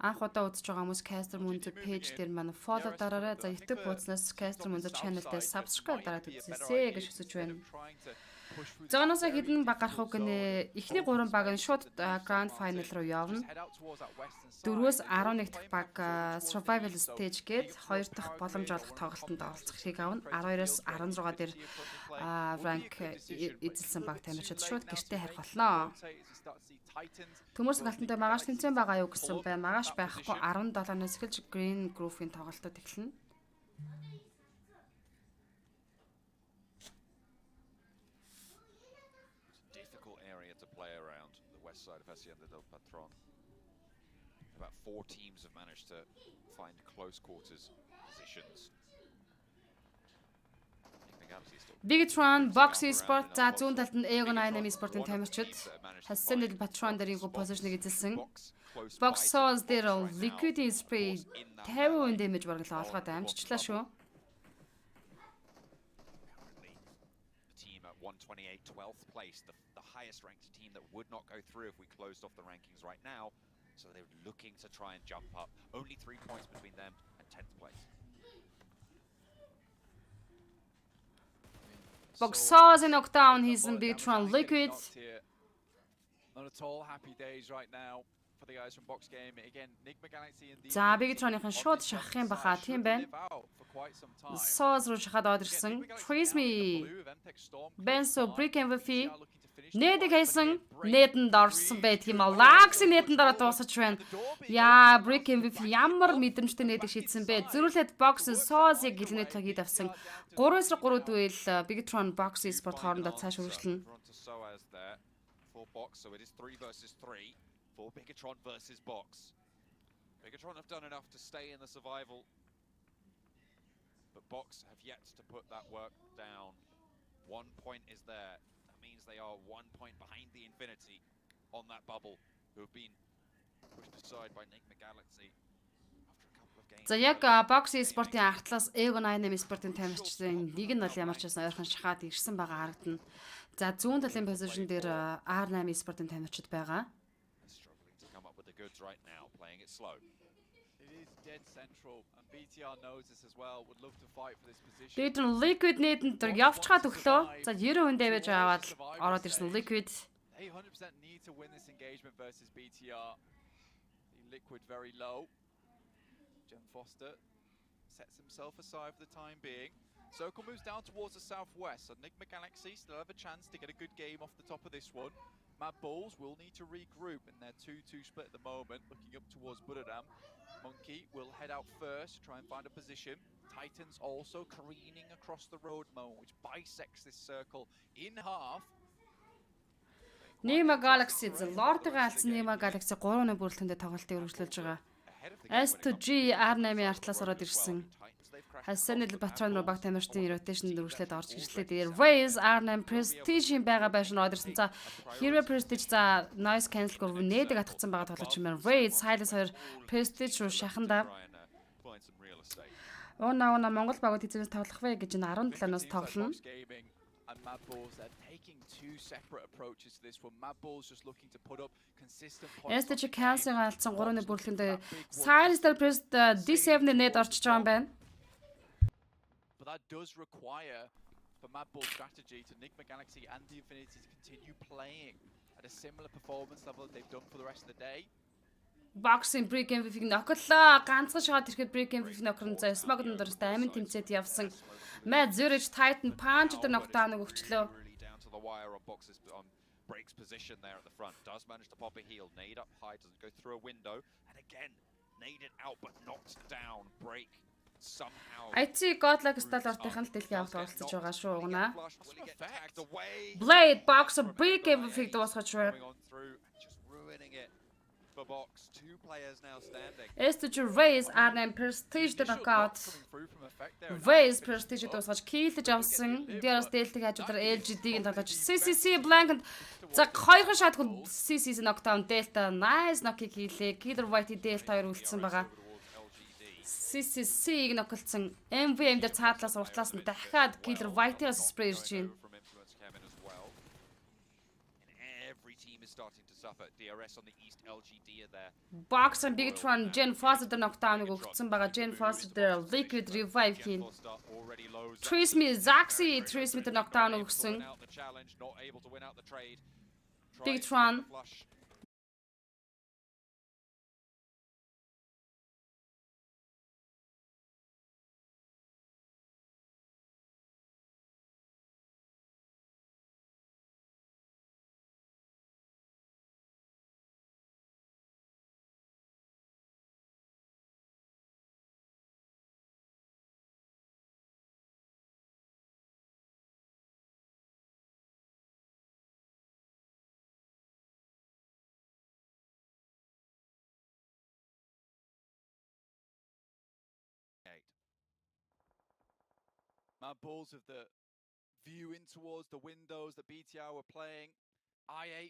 Анх удаа үзэж байгаа хүмүүс Caster Moon-ийн page дээр манай follow дараарай. За YouTube хуудаснаас Caster Moon-ийн channel дээр subscribe дараад үзээсэй гэж хүсэж байна. Зооноос хэдэн баг гарах үг нэ. Эхний 3 баг нь шууд grand final руу явна. 4-өөс 11 дахь баг survival stage гээд 2 дахь боломж олох тоглолтод оролцох хэрэг авна. 12-оос 16 дээр rank эзэлсэн баг тамирчид шууд гэртээ харих болно. Төмөрс галтантай магаш тэмцээн байгаа юу гэсэн байна. Магаш байхгүй 17-наас эхэлж Green Group-ийн тоглолтод эхэлнэ. Side of Hacienda del Patron. About 4 teams have managed to find close quarters positions. Bigatron, Boxy Sport за зүүн талд нь Egon 88 спортын тамирчид Hacienda del Patron дээр нэг позишныг эзэлсэн. close by Box to Sauce the дээр box right now. liquid Of spray course, in that 50% melee, damage бараг л олгоод vulnerable амжичлаа to шүү. Currently, the team at 128, 12th place, the highest ranked team that would not go through if we closed off the rankings right now. So they're looking to try and jump up. Only 3 points between them and 10th place. Box Sauce in knockdown, he's in Beatron liquid. Not at all happy days right now for the guys from Box Game. Again, Nigma Galaxy and the За Beatron-ийн шууд шахах юм баха тийм байна. Sauce руу шахаад орж ирсэн. Trisme Benso Brick MVP Нэдэг хайсан, нэдэнд орсон байт юм аа. Лагси нэдэнд ороод дуусаж байна. Яа, Brick MVP ямар мэдрэмжтэй нэдэг шийдсэн бэ? Зөрүүлээд Box Sauce-ыг гэлнээ тагид авсан. 3-3 дуэл Bigatron Box Esport хоорондоо цааш үргэлжлэнэ. For Box, so it is 3 versus 3 for Bigatron versus Box. Bigatron have done enough to stay in the survival, but Box have yet to put that work down. 1 point is there. That means they are 1 point behind the Infinity on that bubble, who have been pushed aside by Nigma Galaxy after a couple of games. За яг Box Esport-ийн артлаас Evo 98 Esport-ийн тамирчдын нэг нь бол ямар ч байсан ойрхон шахаад ирсэн байгаа харагдана. За зүүн талын позишн дээр R8 Esport-ийн тамирчид байгаа. Struggling to come up with the goods right now, playing it slow. It is dead central, and BTR knows this as well. Would love to fight for this position. Beatron liquid нэдэнд явчгаад өглөө. За 90% damage аваад ороод ирсэн liquid. They 100% need to win this engagement versus BTR. The liquid very low. Jem Foster sets himself aside for the time being. Circle moves down towards the southwest, so Nigma Galaxy still have a chance to get a good game off the top of this one. Mad Bulls will need to regroup in their 2-2 split at the moment, looking up towards Buradam. Monkey will head out first to try and find a position. Titans also careening across the road moment, which bisects this circle in half. Nigma Galaxy Lord-ыг алдсан Nigma Galaxy 3-1 бүрэлдэхүүнтэй тоглолтыг үргэлжлүүлж байгаа. S2G R8-ийн артлаас ороод ирсэн. Хасанэл Батрон руу баг тамирчдын rotation дөрвөлээд орж ирлээ. Тэгээд Raze R8 Prestige-ийн байгаа байшин ороод ирсэн. За Hero Prestige за noise cancel гурав нээдэг атгацсан байгаа тоглогч юм байна. Raze Silence 2 Prestige руу шаханда. Уна Монгол багууд эзэнээс тоглох вэ гэж энэ 17-наас тоглоно. And Mad Bulls are taking two separate approaches to this one. Mad Bulls just looking to put up consistent points. STG cancel алдсан 3-1 бүрэлдэхүүнтэй Silence дээр Press D7-ийн нэт орчиж байгаа юм байна. But that does require for Mad Bull strategy to Nigma Galaxy and the Infinity to continue playing at a similar performance level that they've done for the rest of the day. Boxing Brick MVP-г ноклоо. Ганцхан шахаад ирэхэд Brick MVP нокрон за Smog доорстой амин тэмцээд явсан. Mad Zurich Titan Punch дээр нокдауныг өгчлөө. Breaks position there at the front. Does manage to pop a heal. Nade up high, doesn't go through a window. And again, naded out but knocked down. Break somehow. IT Godlike Stalwart-ийн л дэлхийн авалт оролцож байгаа шүү угнаа. Away. Blade Boxer Brick MVP-г дуусгаж байна. Just ruining it for Box. Two players now standing. STG Raze R9 Prestige дээр knockout. Raze Prestige дуусгаж киллж авсан. Дээрээс дээлтиг хажуугаар LGD-ийн тоглож CCC Blank за хоёрхан шат хүн CCC knockdown Delta nice knock-ийг хийлээ. Killer White Delta 2 үлдсэн байгаа. CCC-ийг ноколцсон. MVM дээр цаадлаас уртлаас нь дахиад Killer White-аас спрей ирж байна. Box and Bigatron Gen Foster дээр knockdown-ыг өгсөн байгаа. Gen Foster дээр Liquid Revive хийн. Trisme Zaxi Trisme дээр knockdown өгсөн. Bigatron Mad Bulls of the view in towards the windows that BTR were playing. I8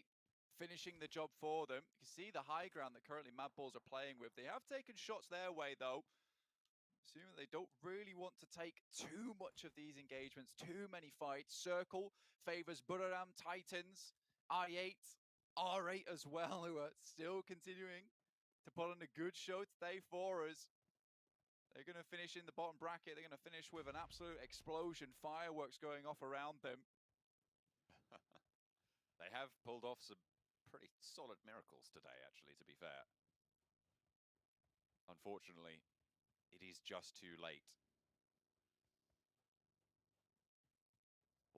finishing the job for them. You can see the high ground that currently Mad Balls are playing with. They have taken shots their way, though. Assuming they don't really want to take too much of these engagements, too many fights. Circle favors Buriram Titans, I8, R8 as well, who are still continuing to put on a good show today for us. They're going to finish in the bottom bracket. They're going to finish with an absolute explosion, fireworks going off around them. They have pulled off some pretty solid miracles today, actually, to be fair. Unfortunately, it is just too late